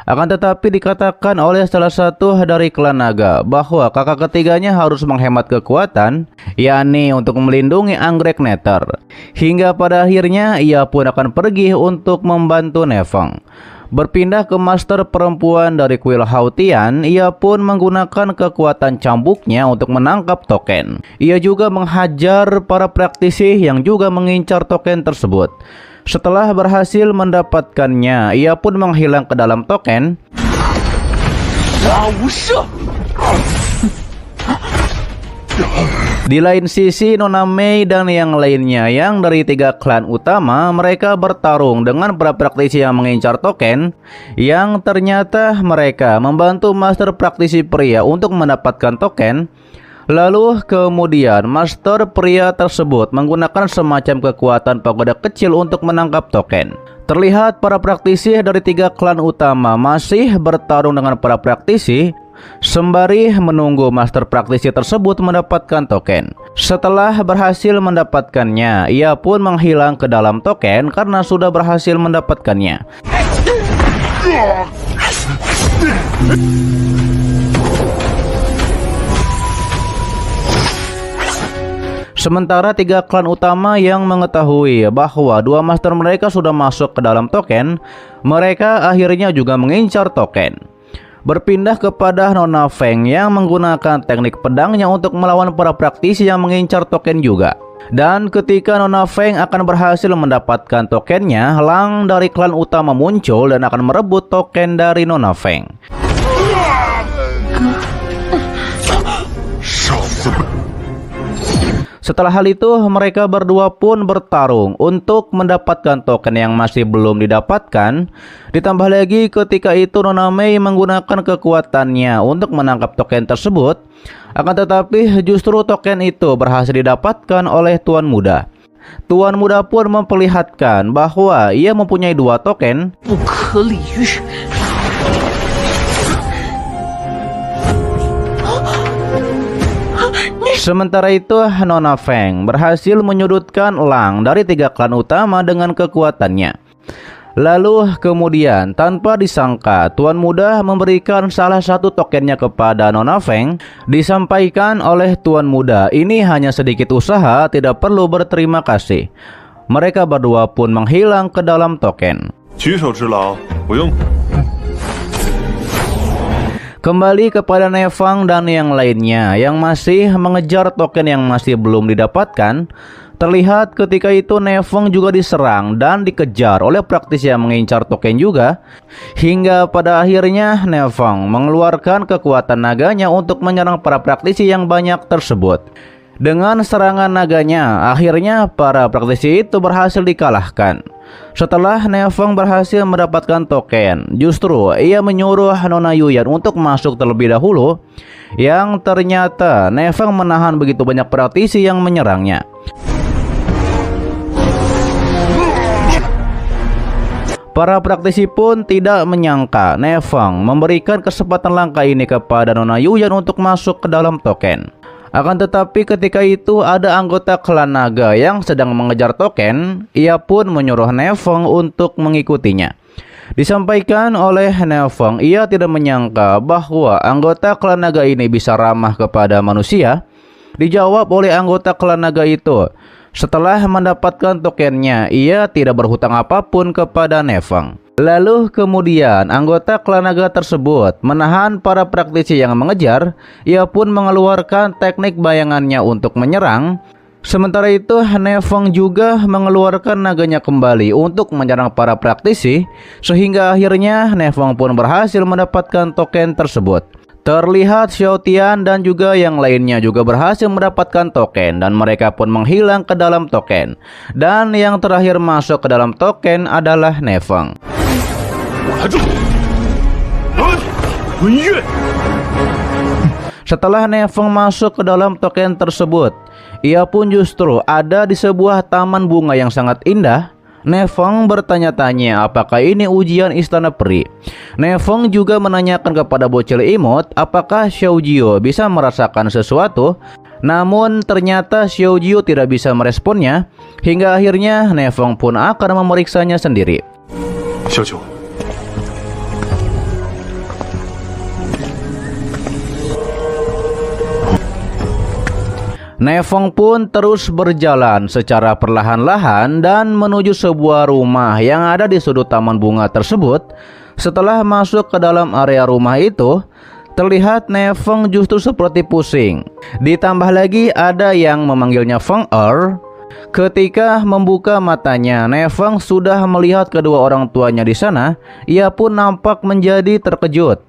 Akan tetapi dikatakan oleh salah satu dari klan naga bahwa kakak ketiganya harus menghemat kekuatan, yakni untuk melindungi anggrek Nether. Hingga pada akhirnya ia pun akan pergi untuk membantu Nefeng. Berpindah ke master perempuan dari kuil Hautian, ia pun menggunakan kekuatan cambuknya untuk menangkap token. Ia juga menghajar para praktisi yang juga mengincar token tersebut. Setelah berhasil mendapatkannya, ia pun menghilang ke dalam token. Di lain sisi, Nona Mei dan yang lainnya yang dari 3 klan utama, mereka bertarung dengan para praktisi yang mengincar token, yang ternyata mereka membantu master praktisi pria untuk mendapatkan token. Lalu kemudian master pria tersebut menggunakan semacam kekuatan pagoda kecil untuk menangkap token. Terlihat para praktisi dari 3 klan utama masih bertarung dengan para praktisi sembari menunggu master praktisi tersebut mendapatkan token. Setelah berhasil mendapatkannya, ia pun menghilang ke dalam token karena sudah berhasil mendapatkannya. Sementara 3 klan utama yang mengetahui bahwa 2 master mereka sudah masuk ke dalam token, mereka akhirnya juga mengincar token. Berpindah kepada Nona Feng yang menggunakan teknik pedangnya untuk melawan para praktisi yang mengincar token juga. Dan ketika Nona Feng akan berhasil mendapatkan tokennya, Lang dari klan utama muncul dan akan merebut token dari Nona Feng. Setelah hal itu, mereka berdua pun bertarung untuk mendapatkan token yang masih belum didapatkan. Ditambah lagi ketika itu Nona Mei menggunakan kekuatannya untuk menangkap token tersebut. Akan tetapi justru token itu berhasil didapatkan oleh Tuan Muda. Tuan Muda pun memperlihatkan bahwa ia mempunyai 2 token. Sementara itu, Nona Feng berhasil menyudutkan Lang dari 3 klan utama dengan kekuatannya. Lalu kemudian tanpa disangka, Tuan Muda memberikan salah satu tokennya kepada Nona Feng. Disampaikan oleh Tuan Muda, ini hanya sedikit usaha, tidak perlu berterima kasih. Mereka berdua pun menghilang ke dalam token. Kembali kepada Nefeng dan yang lainnya yang masih mengejar token yang masih belum didapatkan. Terlihat ketika itu Nefeng juga diserang dan dikejar oleh praktisi yang mengincar token juga. Hingga pada akhirnya Nefeng mengeluarkan kekuatan naganya untuk menyerang para praktisi yang banyak tersebut. Dengan serangan naganya, akhirnya para praktisi itu berhasil dikalahkan. Setelah Nefeng berhasil mendapatkan token, justru ia menyuruh Nona Yuyan untuk masuk terlebih dahulu, yang ternyata Nefeng menahan begitu banyak praktisi yang menyerangnya. Para praktisi pun tidak menyangka Nefeng memberikan kesempatan langka ini kepada Nona Yuyan untuk masuk ke dalam token. Akan tetapi ketika itu ada anggota klan naga yang sedang mengejar token, ia pun menyuruh Nefeng untuk mengikutinya. Disampaikan oleh Nefeng, ia tidak menyangka bahwa anggota klan naga ini bisa ramah kepada manusia. Dijawab oleh anggota klan naga itu, setelah mendapatkan tokennya, ia tidak berhutang apapun kepada Nefeng. Lalu kemudian anggota klan naga tersebut menahan para praktisi yang mengejar. Ia pun mengeluarkan teknik bayangannya untuk menyerang. Sementara itu Nefeng juga mengeluarkan naganya kembali untuk menyerang para praktisi. Sehingga akhirnya Nefeng pun berhasil mendapatkan token tersebut. Terlihat Xiao Tian dan juga yang lainnya juga berhasil mendapatkan token dan mereka pun menghilang ke dalam token. Dan yang terakhir masuk ke dalam token adalah Nefeng. Setelah Nefeng masuk ke dalam token tersebut, ia pun justru ada di sebuah taman bunga yang sangat indah. Nefeng bertanya-tanya apakah ini ujian istana peri. Nefeng juga menanyakan kepada bocil imut apakah Xiao Jio bisa merasakan sesuatu. Namun ternyata Xiao Jio tidak bisa meresponnya. Hingga akhirnya Nefeng pun akan memeriksanya sendiri. Nefeng pun terus berjalan secara perlahan-lahan dan menuju sebuah rumah yang ada di sudut taman bunga tersebut. Setelah masuk ke dalam area rumah itu, terlihat Nefeng justru seperti pusing. Ditambah lagi ada yang memanggilnya Feng Er. Ketika membuka matanya, Nefeng sudah melihat kedua orang tuanya di sana. Ia pun nampak menjadi terkejut.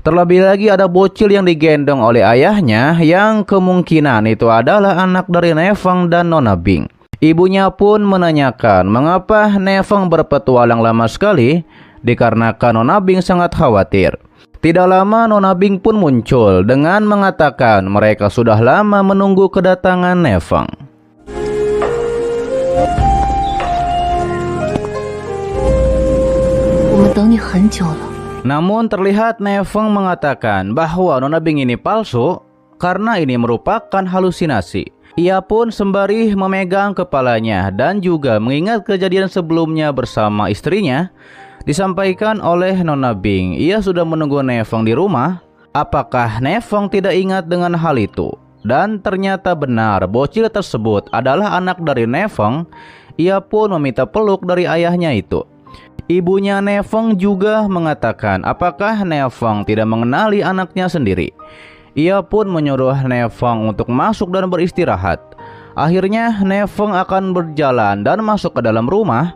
Terlebih lagi ada bocil yang digendong oleh ayahnya yang kemungkinan itu adalah anak dari Nefeng dan Nona Bing. Ibunya pun menanyakan mengapa Nefeng berpetualang lama sekali, dikarenakan Nona Bing sangat khawatir. Tidak lama Nona Bing pun muncul dengan mengatakan mereka sudah lama menunggu kedatangan Nefeng. Namun terlihat Nefeng mengatakan bahwa Nona Bing ini palsu karena ini merupakan halusinasi. Ia pun sembari memegang kepalanya dan juga mengingat kejadian sebelumnya bersama istrinya. Disampaikan oleh Nona Bing, ia sudah menunggu Nefeng di rumah. Apakah Nefeng tidak ingat dengan hal itu? Dan ternyata benar, bocil tersebut adalah anak dari Nefeng. Ia pun meminta peluk dari ayahnya itu. Ibunya Nefeng juga mengatakan apakah Nefeng tidak mengenali anaknya sendiri. Ia pun menyuruh Nefeng untuk masuk dan beristirahat. Akhirnya Nefeng akan berjalan dan masuk ke dalam rumah.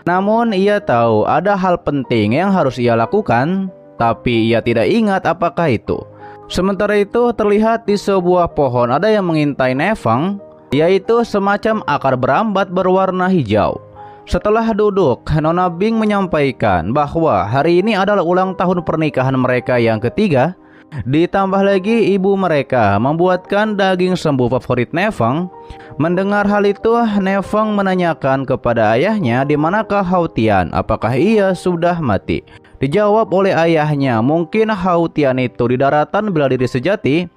Namun ia tahu ada hal penting yang harus ia lakukan, tapi ia tidak ingat apakah itu. Sementara itu terlihat di sebuah pohon ada yang mengintai Nefeng, yaitu semacam akar berambat berwarna hijau. Setelah duduk, Nona Bing menyampaikan bahwa hari ini adalah ulang tahun pernikahan mereka yang ketiga. Ditambah lagi ibu mereka membuatkan daging sembuh favorit Nefeng. Mendengar hal itu, Nefeng menanyakan kepada ayahnya di manakah Hao Tian, apakah ia sudah mati. Dijawab oleh ayahnya, mungkin Hao Tian itu di daratan bela diri sejati.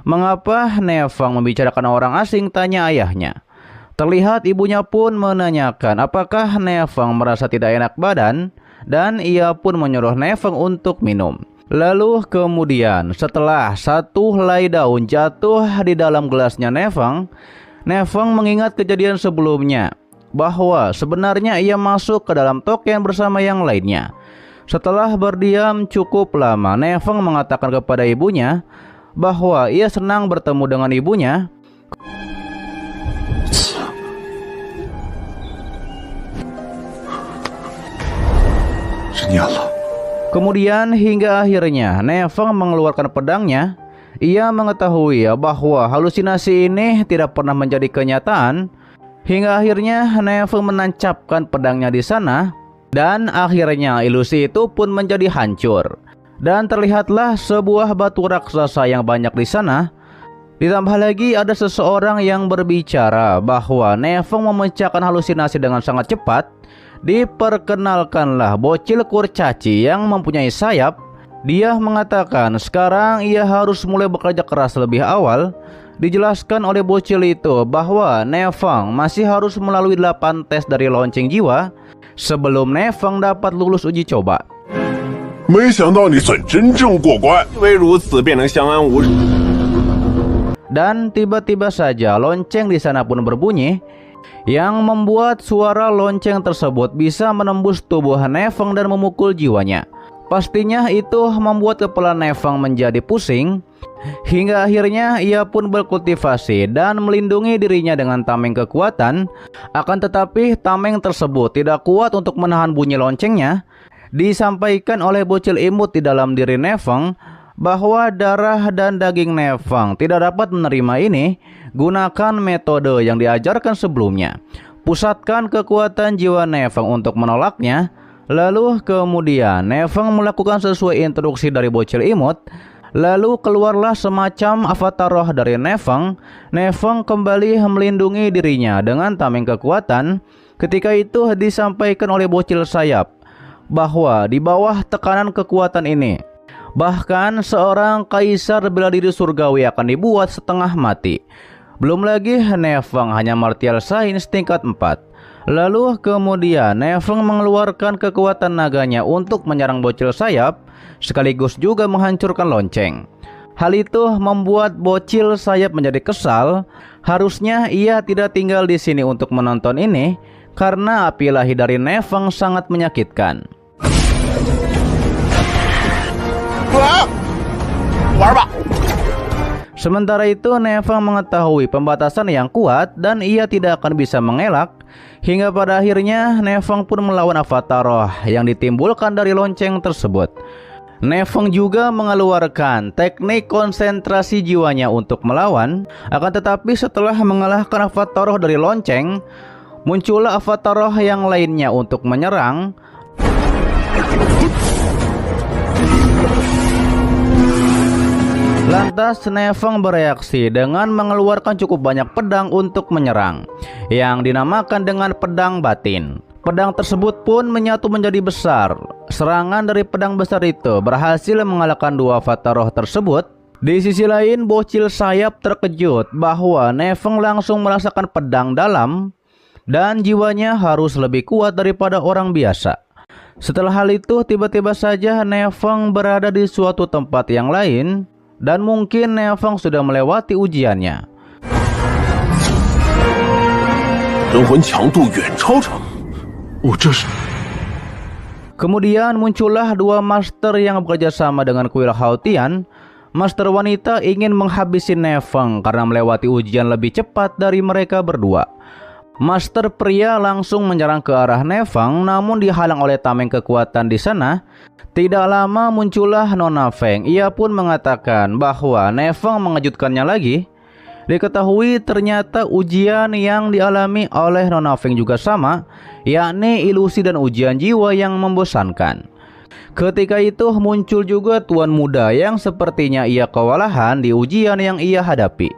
Mengapa Nefeng membicarakan orang asing, tanya ayahnya. Terlihat ibunya pun menanyakan apakah Nefeng merasa tidak enak badan, dan ia pun menyuruh Nefeng untuk minum. Lalu kemudian setelah satu helai daun jatuh di dalam gelasnya Nefeng, Nefeng mengingat kejadian sebelumnya bahwa sebenarnya ia masuk ke dalam token bersama yang lainnya. Setelah berdiam cukup lama, Nefeng mengatakan kepada ibunya bahwa ia senang bertemu dengan ibunya. Kemudian hingga akhirnya Nefeng mengeluarkan pedangnya. Ia mengetahui bahwa halusinasi ini tidak pernah menjadi kenyataan. Hingga akhirnya Nefeng menancapkan pedangnya di sana, dan akhirnya ilusi itu pun menjadi hancur. Dan terlihatlah sebuah batu raksasa yang banyak di sana. Ditambah lagi ada seseorang yang berbicara bahwa Nefeng memecahkan halusinasi dengan sangat cepat. Diperkenalkanlah bocil kurcaci yang mempunyai sayap. Dia mengatakan sekarang ia harus mulai bekerja keras lebih awal. Dijelaskan oleh bocil itu bahwa Nefeng masih harus melalui 8 tes dari lonceng jiwa sebelum Nefeng dapat lulus uji coba. Dan tiba-tiba saja lonceng di sana pun berbunyi, yang membuat suara lonceng tersebut bisa menembus tubuh Nefeng dan memukul jiwanya. Pastinya itu membuat kepala Nefeng menjadi pusing. Hingga akhirnya ia pun berkultivasi dan melindungi dirinya dengan tameng kekuatan. Akan tetapi tameng tersebut tidak kuat untuk menahan bunyi loncengnya. Disampaikan oleh bocil imut di dalam diri Nefeng bahwa darah dan daging Nefeng tidak dapat menerima ini. Gunakan metode yang diajarkan sebelumnya. Pusatkan kekuatan jiwa Nefeng untuk menolaknya. Lalu kemudian Nefeng melakukan sesuai instruksi dari bocil imut. Lalu keluarlah semacam avatar roh dari Nefeng. Nefeng kembali melindungi dirinya dengan tameng kekuatan. Ketika itu disampaikan oleh bocil sayap bahwa di bawah tekanan kekuatan ini, bahkan seorang kaisar bela diri surgawi akan dibuat setengah mati. Belum lagi Nefeng hanya martial science tingkat 4. Lalu kemudian Neveng mengeluarkan kekuatan naganya untuk menyerang bocil sayap, sekaligus juga menghancurkan lonceng. Hal itu membuat bocil sayap menjadi kesal. Harusnya ia tidak tinggal di sini untuk menonton ini, karena api ilahi dari Neveng sangat menyakitkan. Sementara itu Neveng mengetahui pembatasan yang kuat dan ia tidak akan bisa mengelak. Hingga pada akhirnya Neveng pun melawan avatar roh yang ditimbulkan dari lonceng tersebut. Neveng juga mengeluarkan teknik konsentrasi jiwanya untuk melawan. Akan tetapi setelah mengalahkan avatar roh dari lonceng, muncullah avatar roh yang lainnya untuk menyerang. Lantas Neveng bereaksi dengan mengeluarkan cukup banyak pedang untuk menyerang, yang dinamakan dengan pedang batin. Pedang tersebut pun menyatu menjadi besar. Serangan dari pedang besar itu berhasil mengalahkan dua avatar roh tersebut. Di sisi lain, bocil sayap terkejut bahwa Neveng langsung merasakan pedang dalam dan jiwanya harus lebih kuat daripada orang biasa. Setelah hal itu, tiba-tiba saja Neveng berada di suatu tempat yang lain. Dan mungkin Neveng sudah melewati ujiannya. Kemudian muncullah dua master yang bekerja sama dengan kuil Haotian. Master wanita ingin menghabisi Neveng karena melewati ujian lebih cepat dari mereka berdua. Master pria langsung menyerang ke arah Neveng, namun dihalang oleh tameng kekuatan di sana. Tidak lama muncullah Nona Feng. Ia pun mengatakan bahwa Neveng mengejutkannya lagi. Diketahui ternyata ujian yang dialami oleh Nona Feng juga sama, yakni ilusi dan ujian jiwa yang membosankan. Ketika itu muncul juga tuan muda yang sepertinya ia kewalahan di ujian yang ia hadapi.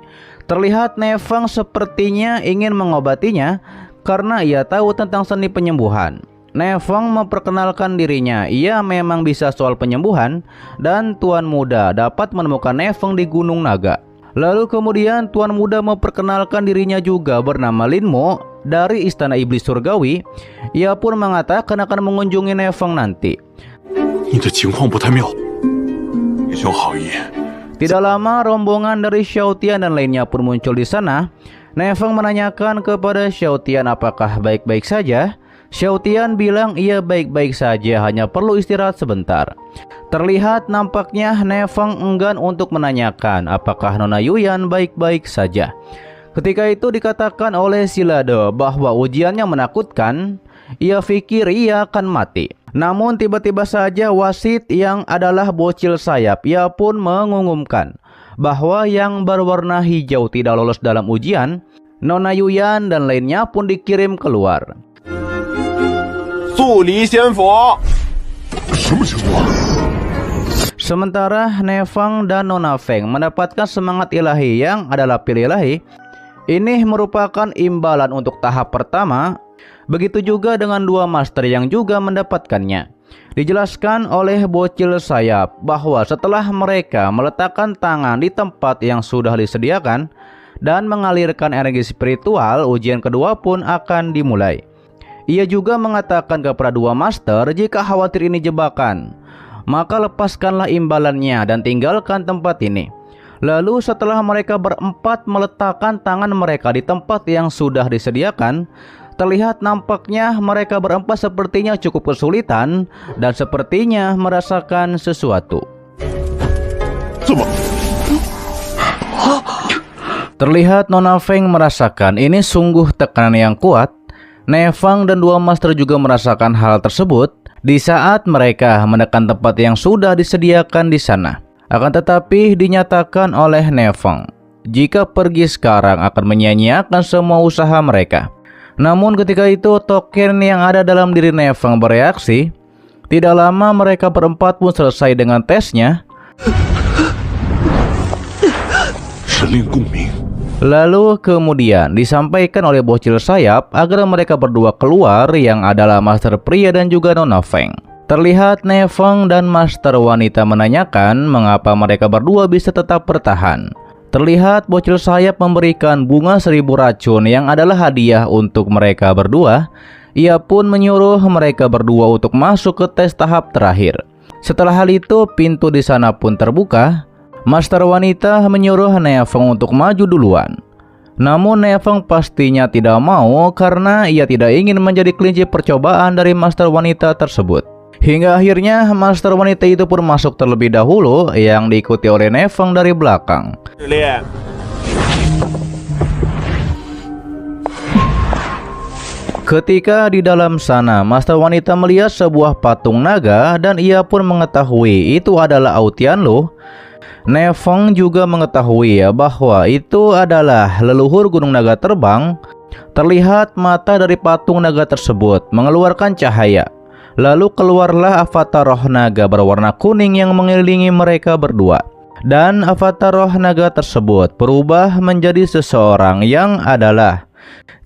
Terlihat Neveng sepertinya ingin mengobatinya karena ia tahu tentang seni penyembuhan. Neveng memperkenalkan dirinya, ia memang bisa soal penyembuhan dan tuan muda dapat menemukan Neveng di Gunung Naga. Lalu kemudian tuan muda memperkenalkan dirinya juga bernama Lin Mo dari Istana Iblis Surgawi. Ia pun mengatakan akan mengunjungi Neveng nanti. Tidak lama rombongan dari Xiaotian dan lainnya pun muncul di sana. Neveng menanyakan kepada Xiaotian apakah baik-baik saja. Xiaotian bilang ia baik-baik saja, hanya perlu istirahat sebentar. Terlihat nampaknya Neveng enggan untuk menanyakan apakah Nona Yuyan baik-baik saja. Ketika itu dikatakan oleh Silado bahwa ujiannya menakutkan. Ia pikir ia akan mati. Namun tiba-tiba saja wasit yang adalah bocil sayap, ia pun mengumumkan bahwa yang berwarna hijau tidak lolos dalam ujian. Nona Yuyan dan lainnya pun dikirim keluar. Sementara Neveng dan Nona Feng mendapatkan semangat ilahi yang adalah pil ilahi. Ini merupakan imbalan untuk tahap pertama. Begitu juga dengan dua master yang juga mendapatkannya. Dijelaskan oleh bocil sayap bahwa setelah mereka meletakkan tangan di tempat yang sudah disediakan dan mengalirkan energi spiritual, ujian kedua pun akan dimulai. Ia juga mengatakan kepada dua master, jika khawatir ini jebakan, maka lepaskanlah imbalannya dan tinggalkan tempat ini. Lalu setelah mereka berempat meletakkan tangan mereka di tempat yang sudah disediakan, terlihat nampaknya mereka berempat sepertinya cukup kesulitan dan sepertinya merasakan sesuatu. Terlihat Nona Feng merasakan ini sungguh tekanan yang kuat. Neveng dan dua master juga merasakan hal tersebut di saat mereka menekan tempat yang sudah disediakan di sana. Akan tetapi dinyatakan oleh Neveng, jika pergi sekarang akan menyia-nyiakan semua usaha mereka. Namun ketika itu token yang ada dalam diri Neveng bereaksi. Tidak lama mereka berempat pun selesai dengan tesnya. Lalu kemudian disampaikan oleh bocil sayap agar mereka berdua keluar, yang adalah master pria dan juga Nona Feng. Terlihat Neveng dan master wanita menanyakan mengapa mereka berdua bisa tetap bertahan. Terlihat bocil sayap memberikan bunga 1000 racun yang adalah hadiah untuk mereka berdua. Ia pun menyuruh mereka berdua untuk masuk ke tes tahap terakhir. Setelah hal itu, pintu di sana pun terbuka. Master wanita menyuruh Neveng untuk maju duluan. Namun Neveng pastinya tidak mau karena ia tidak ingin menjadi kelinci percobaan dari master wanita tersebut. Hingga akhirnya master wanita itu pun masuk terlebih dahulu yang diikuti oleh Neveng dari belakang. Ketika di dalam sana, master wanita melihat sebuah patung naga dan ia pun mengetahui itu adalah Autianlo. Neveng juga mengetahui bahwa itu adalah leluhur Gunung Naga Terbang. Terlihat mata dari patung naga tersebut mengeluarkan cahaya. Lalu keluarlah avatar roh naga berwarna kuning yang mengelilingi mereka berdua. Dan avatar roh naga tersebut berubah menjadi seseorang yang adalah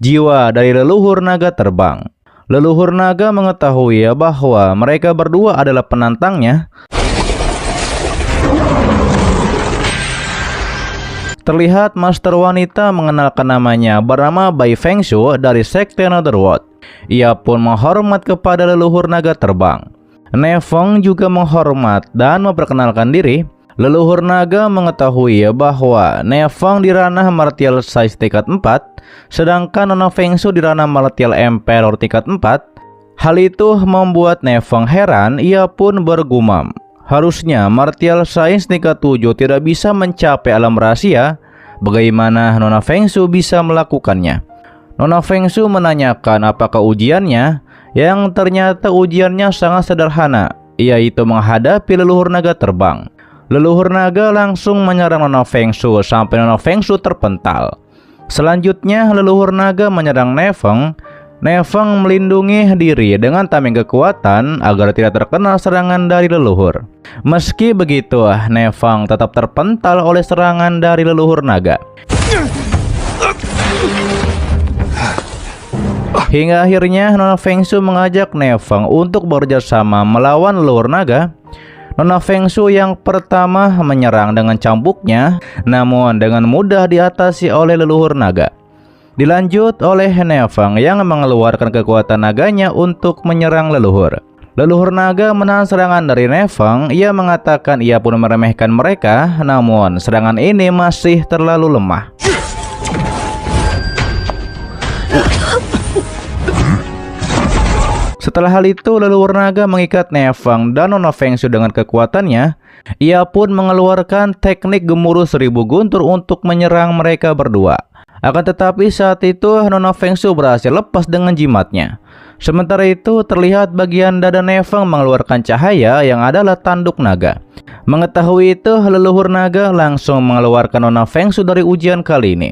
jiwa dari leluhur naga terbang. Leluhur naga mengetahui bahwa mereka berdua adalah penantangnya. Terlihat master wanita mengenalkan namanya bernama Bai Fengshu dari sekte Netherworld. Ia pun menghormat kepada leluhur naga terbang. Neveng juga menghormat dan memperkenalkan diri. Leluhur naga mengetahui bahwa Neveng di ranah Martial Size tingkat 4, sedangkan Nona Fengshu di ranah Martial Emperor tingkat 4. Hal itu membuat Neveng heran. Ia pun bergumam, harusnya Martial Size tingkat 7 tidak bisa mencapai alam rahasia. Bagaimana Nona Fengshu bisa melakukannya? Nona Fengshu menanyakan apakah ujiannya, yang ternyata ujiannya sangat sederhana, yaitu menghadapi leluhur naga terbang. Leluhur naga langsung menyerang Nona Fengshu sampai Nona Fengshu terpental. Selanjutnya leluhur naga menyerang Neveng. Neveng melindungi diri dengan tameng kekuatan agar tidak terkena serangan dari leluhur. Meski begitu, Neveng tetap terpental oleh serangan dari leluhur naga. Hingga akhirnya Nona Fengshu mengajak Neveng untuk bekerjasama melawan leluhur naga. Nona Fengshu yang pertama menyerang dengan cambuknya, namun dengan mudah diatasi oleh leluhur naga. Dilanjut oleh Neveng yang mengeluarkan kekuatan naganya untuk menyerang leluhur. Leluhur naga menahan serangan dari Neveng. Ia mengatakan ia pun meremehkan mereka, namun serangan ini masih terlalu lemah. Setelah hal itu, leluhur naga mengikat Neveng dan Nona Fengshu dengan kekuatannya. Ia pun mengeluarkan teknik gemuruh 1000 guntur untuk menyerang mereka berdua. Akan tetapi saat itu Nona Fengshu berhasil lepas dengan jimatnya. Sementara itu terlihat bagian dada Neveng mengeluarkan cahaya yang adalah tanduk naga. Mengetahui itu, leluhur naga langsung mengeluarkan Nona Fengshu dari ujian kali ini.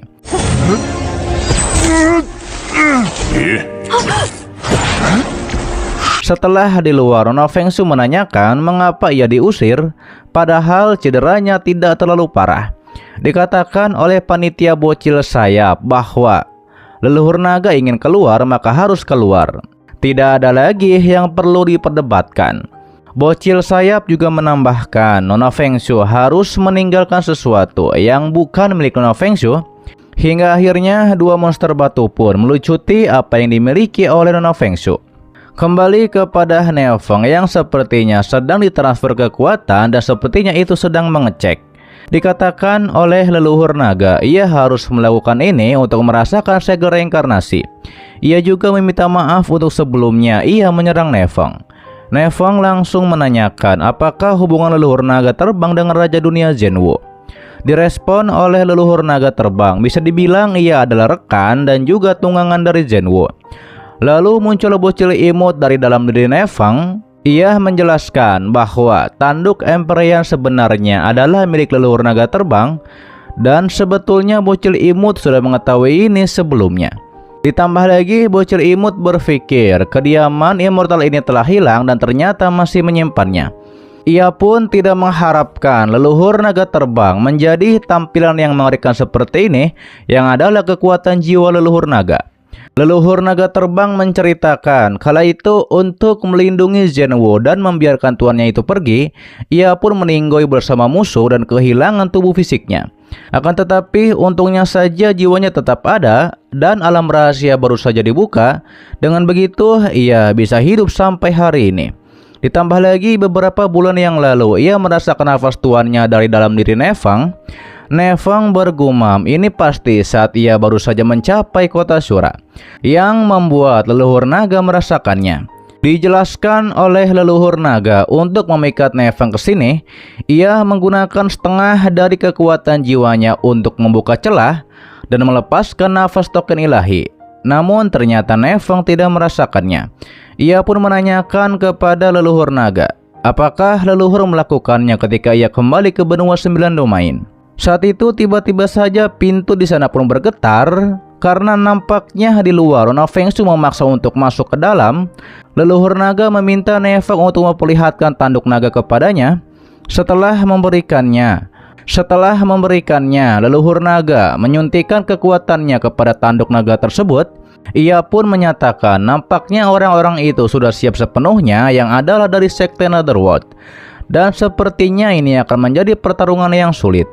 Setelah di luar, Nona Fengshu menanyakan mengapa ia diusir, padahal cederanya tidak terlalu parah. Dikatakan oleh panitia bocil sayap bahwa leluhur naga ingin keluar maka harus keluar. Tidak ada lagi yang perlu diperdebatkan. Bocil sayap juga menambahkan Nona Fengshu harus meninggalkan sesuatu yang bukan milik Nona Fengshu. Hingga akhirnya dua monster batu pun melucuti apa yang dimiliki oleh Nona Fengshu. Kembali kepada Neveng yang sepertinya sedang ditransfer kekuatan dan sepertinya itu sedang mengecek. Dikatakan oleh leluhur naga, ia harus melakukan ini untuk merasakan segel reinkarnasi. Ia juga meminta maaf untuk sebelumnya ia menyerang Neveng. Neveng langsung menanyakan apakah hubungan leluhur naga terbang dengan Raja Dunia Zhenwu. Direspon oleh leluhur naga terbang, bisa dibilang ia adalah rekan dan juga tunggangan dari Zhenwu. Lalu muncul bocil imut dari dalam diri Neveng. Ia menjelaskan bahwa tanduk Emperor yang sebenarnya adalah milik leluhur naga terbang, dan sebetulnya bocil imut sudah mengetahui ini sebelumnya. Ditambah lagi, bocil imut berpikir kediaman immortal ini telah hilang dan ternyata masih menyimpannya. Ia pun tidak mengharapkan leluhur naga terbang menjadi tampilan yang mengerikan seperti ini, yang adalah kekuatan jiwa leluhur naga. Leluhur naga terbang menceritakan kala itu untuk melindungi Zhenwu dan membiarkan tuannya itu pergi, ia pun meninggoy bersama musuh dan kehilangan tubuh fisiknya. Akan tetapi untungnya saja jiwanya tetap ada dan alam rahasia baru saja dibuka. Dengan begitu ia bisa hidup sampai hari ini. Ditambah lagi beberapa bulan yang lalu ia merasakan nafas tuannya dari dalam diri Nefang. Nefang bergumam ini pasti saat ia baru saja mencapai kota Shura, yang membuat leluhur naga merasakannya. Dijelaskan oleh leluhur naga untuk memikat Nefang ke sini, ia menggunakan setengah dari kekuatan jiwanya untuk membuka celah dan melepaskan nafas token ilahi. Namun ternyata Nefang tidak merasakannya. Ia pun menanyakan kepada leluhur naga, apakah leluhur melakukannya ketika ia kembali ke benua 9 domain. Saat itu tiba-tiba saja pintu di sana pun bergetar. Karena nampaknya di luar Nona Fengsu memaksa untuk masuk ke dalam. Leluhur naga meminta Nefang untuk memperlihatkan tanduk naga kepadanya. Setelah memberikannya, leluhur naga menyuntikkan kekuatannya kepada tanduk naga tersebut. Ia pun menyatakan nampaknya orang-orang itu sudah siap sepenuhnya yang adalah dari sekte Netherworld. Dan sepertinya ini akan menjadi pertarungan yang sulit.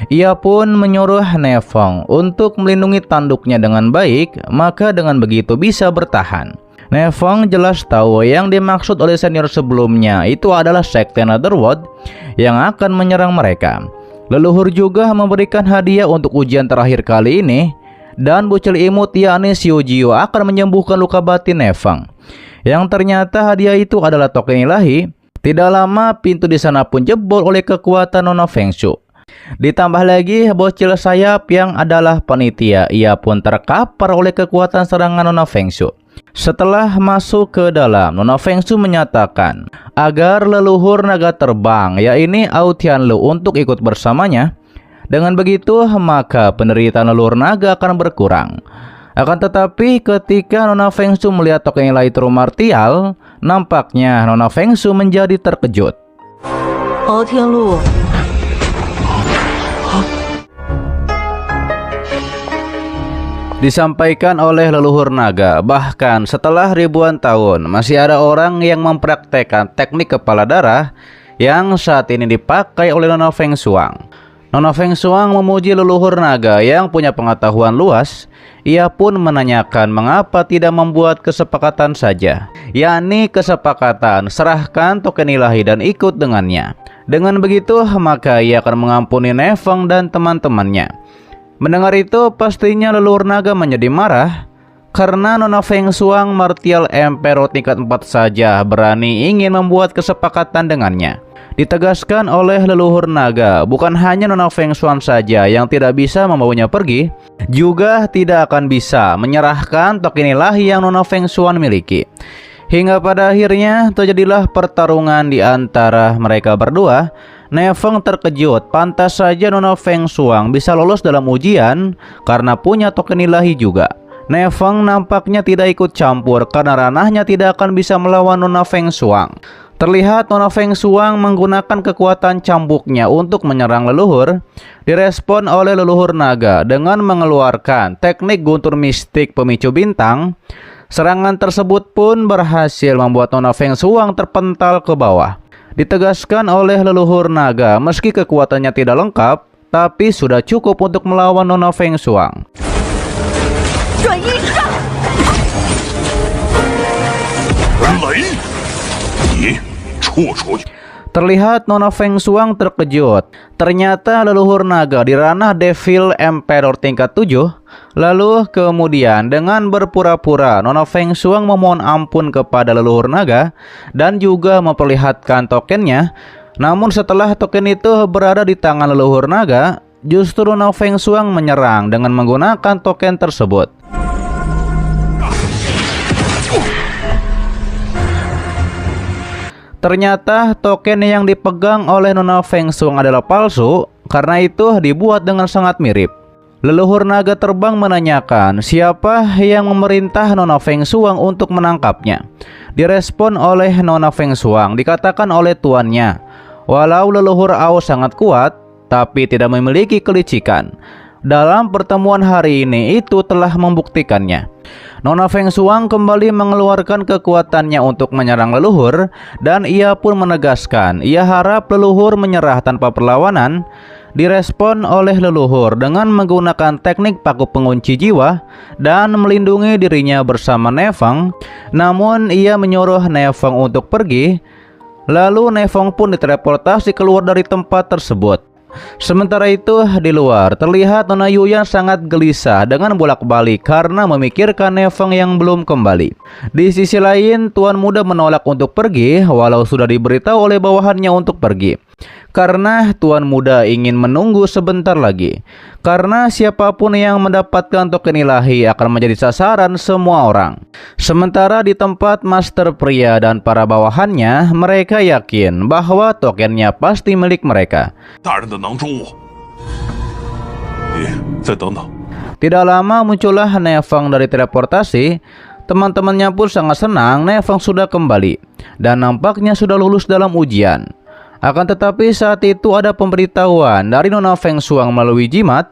Ia pun menyuruh Nefang untuk melindungi tanduknya dengan baik, maka dengan begitu bisa bertahan. Nefang jelas tahu yang dimaksud oleh senior sebelumnya itu adalah sekte Netherworld yang akan menyerang mereka. Leluhur juga memberikan hadiah untuk ujian terakhir kali ini, dan bocil imut yakni Xiujio akan menyembuhkan luka batin Nefang. Yang ternyata hadiah itu adalah token ilahi. Tidak lama pintu di sana pun jebol oleh kekuatan Nona Fengsu. Ditambah lagi bocil sayap yang adalah panitia, ia pun terkapar oleh kekuatan serangan Nona Fengsu. Setelah masuk ke dalam, Nona Fengsu menyatakan agar leluhur naga terbang, yaitu Ao Tianlu, untuk ikut bersamanya. Dengan begitu maka penderitaan leluhur naga akan berkurang. Akan tetapi ketika Nona Fengsu melihat token ilahi True Martial, nampaknya Nona Fengsu menjadi terkejut. Ao Tianlu. Disampaikan oleh leluhur naga, bahkan setelah ribuan tahun masih ada orang yang mempraktekkan teknik kepala darah yang saat ini dipakai oleh Nona Fengsuang. Nona Fengsuang memuji leluhur naga yang punya pengetahuan luas. Ia pun menanyakan mengapa tidak membuat kesepakatan saja, yakni kesepakatan serahkan token ilahi dan ikut dengannya. Dengan begitu maka ia akan mengampuni Nefang dan teman-temannya. Mendengar itu pastinya leluhur naga menjadi marah, karena Nona Fengsuang Martial Emperor tingkat 4 saja berani ingin membuat kesepakatan dengannya. Ditegaskan oleh leluhur naga, bukan hanya Nona Fengsuang saja yang tidak bisa membawanya pergi, juga tidak akan bisa menyerahkan token ilahi yang Nona Fengsuang miliki. Hingga pada akhirnya terjadilah pertarungan di antara mereka berdua. Nefang terkejut, pantas saja Nona Fengsuang bisa lolos dalam ujian karena punya token ilahi juga. Nefang nampaknya tidak ikut campur karena ranahnya tidak akan bisa melawan Nona Fengsuang. Terlihat Nona Fengsuang menggunakan kekuatan cambuknya untuk menyerang leluhur. Direspon oleh leluhur naga dengan mengeluarkan teknik guntur mistik pemicu bintang. Serangan tersebut pun berhasil membuat Nona Fengsuang terpental ke bawah. Ditegaskan oleh leluhur naga, meski kekuatannya tidak lengkap, tapi sudah cukup untuk melawan Nona Fengsuang. Terlihat Nona Fengsuang terkejut. Ternyata leluhur naga di ranah Devil Emperor tingkat 7. Lalu kemudian dengan berpura-pura Nona Fengsuang memohon ampun kepada leluhur naga dan juga memperlihatkan tokennya. Namun setelah token itu berada di tangan leluhur naga, justru Nona Fengsuang menyerang dengan menggunakan token tersebut. Ternyata token yang dipegang oleh Nona Fengsuang adalah palsu, karena itu dibuat dengan sangat mirip. Leluhur naga terbang menanyakan siapa yang memerintah Nona Fengsuang untuk menangkapnya. Direspon oleh Nona Fengsuang, dikatakan oleh tuannya, walau leluhur Ao sangat kuat, tapi tidak memiliki kelicikan. Dalam pertemuan hari ini itu telah membuktikannya. Nona Feng Shuang kembali mengeluarkan kekuatannya untuk menyerang leluhur, dan ia pun menegaskan ia harap leluhur menyerah tanpa perlawanan. Direspon oleh leluhur dengan menggunakan teknik paku pengunci jiwa dan melindungi dirinya bersama Nefeng. Namun ia menyuruh Nefeng untuk pergi. Lalu Nefeng pun diteleportasi keluar dari tempat tersebut. Sementara itu di luar terlihat Nona Yuyan sangat gelisah dengan bolak-balik karena memikirkan Nefeng yang belum kembali. Di sisi lain Tuan Muda menolak untuk pergi walau sudah diberitahu oleh bawahannya untuk pergi. Karena Tuan Muda ingin menunggu sebentar lagi. Karena siapapun yang mendapatkan token ilahi akan menjadi sasaran semua orang. Sementara di tempat Master Pria dan para bawahannya, mereka yakin bahwa tokennya pasti milik mereka. Tidak lama muncullah Nefeng dari teleportasi. Teman-temannya pun sangat senang Nefeng sudah kembali dan nampaknya sudah lulus dalam ujian. Akan tetapi saat itu ada pemberitahuan dari Nona Feng Shuang melalui jimat.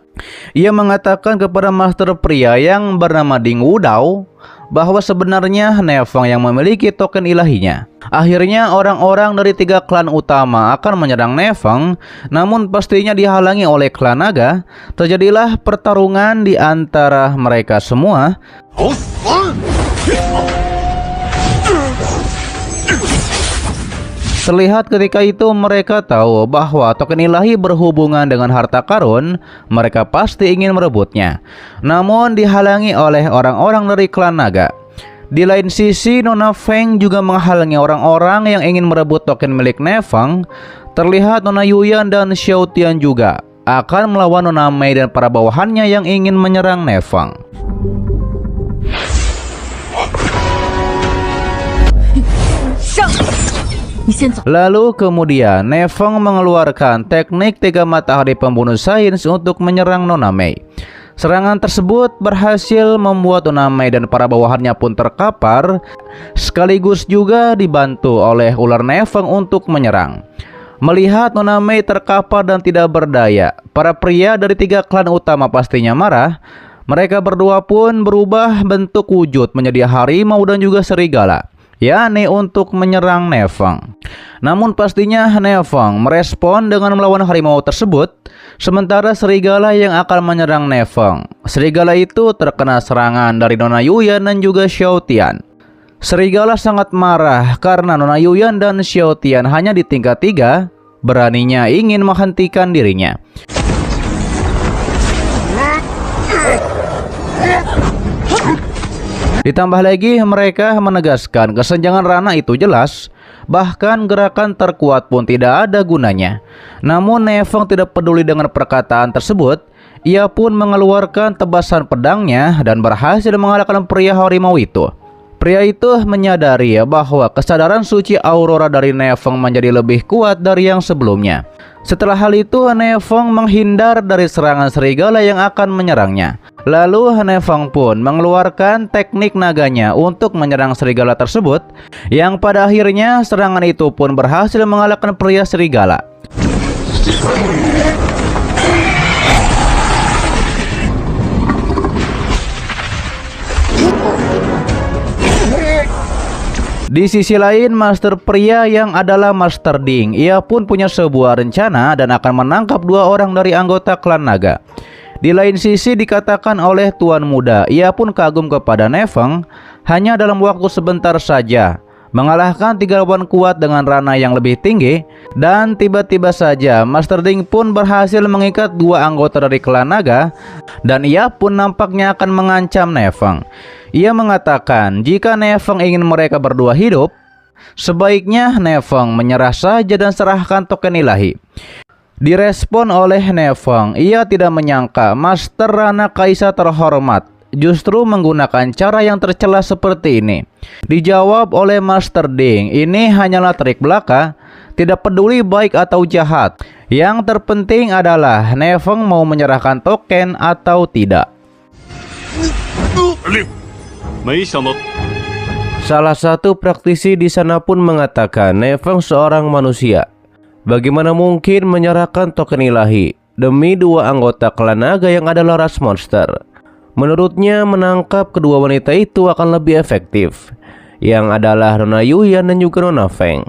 Ia mengatakan kepada Master Pria yang bernama Ding Wudao bahwa sebenarnya Nefeng yang memiliki token ilahinya. Akhirnya orang-orang dari 3 klan utama akan menyerang Nefeng, namun pastinya dihalangi oleh klan naga. Terjadilah pertarungan di antara mereka semua. Terlihat ketika itu mereka tahu bahwa token ilahi berhubungan dengan harta karun, mereka pasti ingin merebutnya. Namun dihalangi oleh orang-orang dari klan naga. Di lain sisi Nona Feng juga menghalangi orang-orang yang ingin merebut token milik Nefeng. Terlihat Nona Yuyan dan Xiao Tian juga akan melawan Nona Mei dan para bawahannya yang ingin menyerang Nefeng. Lalu kemudian Nefeng mengeluarkan teknik 3 matahari pembunuh sains untuk menyerang Nona Mei. Serangan tersebut berhasil membuat Nona Mei dan para bawahannya pun terkapar, sekaligus juga dibantu oleh ular Nefeng untuk menyerang. Melihat Nona Mei terkapar dan tidak berdaya, para pria dari 3 klan utama pastinya marah. Mereka berdua pun berubah bentuk wujud menjadi harimau dan juga serigala, yakni untuk menyerang Nefeng. Namun pastinya Nefeng merespon dengan melawan harimau tersebut, sementara serigala yang akan menyerang Nefeng. Serigala itu terkena serangan dari Nona Yuyan dan juga Xiao Tian. Serigala sangat marah karena Nona Yuyan dan Xiao Tian hanya di tingkat 3, beraninya ingin menghentikan dirinya. Ditambah lagi mereka menegaskan kesenjangan ranah itu jelas, bahkan gerakan terkuat pun tidak ada gunanya. Namun Nefeng tidak peduli dengan perkataan tersebut. Ia pun mengeluarkan tebasan pedangnya dan berhasil mengalahkan pria harimau itu. Pria itu menyadari bahwa kesadaran suci aurora dari Nefeng menjadi lebih kuat dari yang sebelumnya. Setelah hal itu, Nefeng menghindar dari serangan serigala yang akan menyerangnya. Lalu Nefeng pun mengeluarkan teknik naganya untuk menyerang serigala tersebut, yang pada akhirnya serangan itu pun berhasil mengalahkan pria serigala. Di sisi lain, Master Pria yang adalah Master Ding, ia pun punya sebuah rencana dan akan menangkap 2 orang dari anggota klan naga. Di lain sisi dikatakan oleh Tuan Muda, ia pun kagum kepada Nefeng. Hanya dalam waktu sebentar saja mengalahkan 3 lawan kuat dengan ranah yang lebih tinggi, dan tiba-tiba saja Master Ding pun berhasil mengikat 2 anggota dari klan naga, dan ia pun nampaknya akan mengancam Nefeng. Ia mengatakan jika Nefeng ingin mereka berdua hidup, sebaiknya Nefeng menyerah saja dan serahkan token ilahi. Direspon oleh Nefeng, ia tidak menyangka Master Rana Kaisa terhormat justru menggunakan cara yang tercela seperti ini. Dijawab oleh Master Ding, ini hanyalah trik belaka, tidak peduli baik atau jahat. Yang terpenting adalah Nefeng mau menyerahkan token atau tidak. Salah satu praktisi di sana pun mengatakan Nefeng seorang manusia. Bagaimana mungkin menyerahkan token ilahi demi 2 anggota klan naga yang adalah ras monster? Menurutnya menangkap kedua wanita itu akan lebih efektif, yang adalah Nona Yuyan dan juga Nona Feng.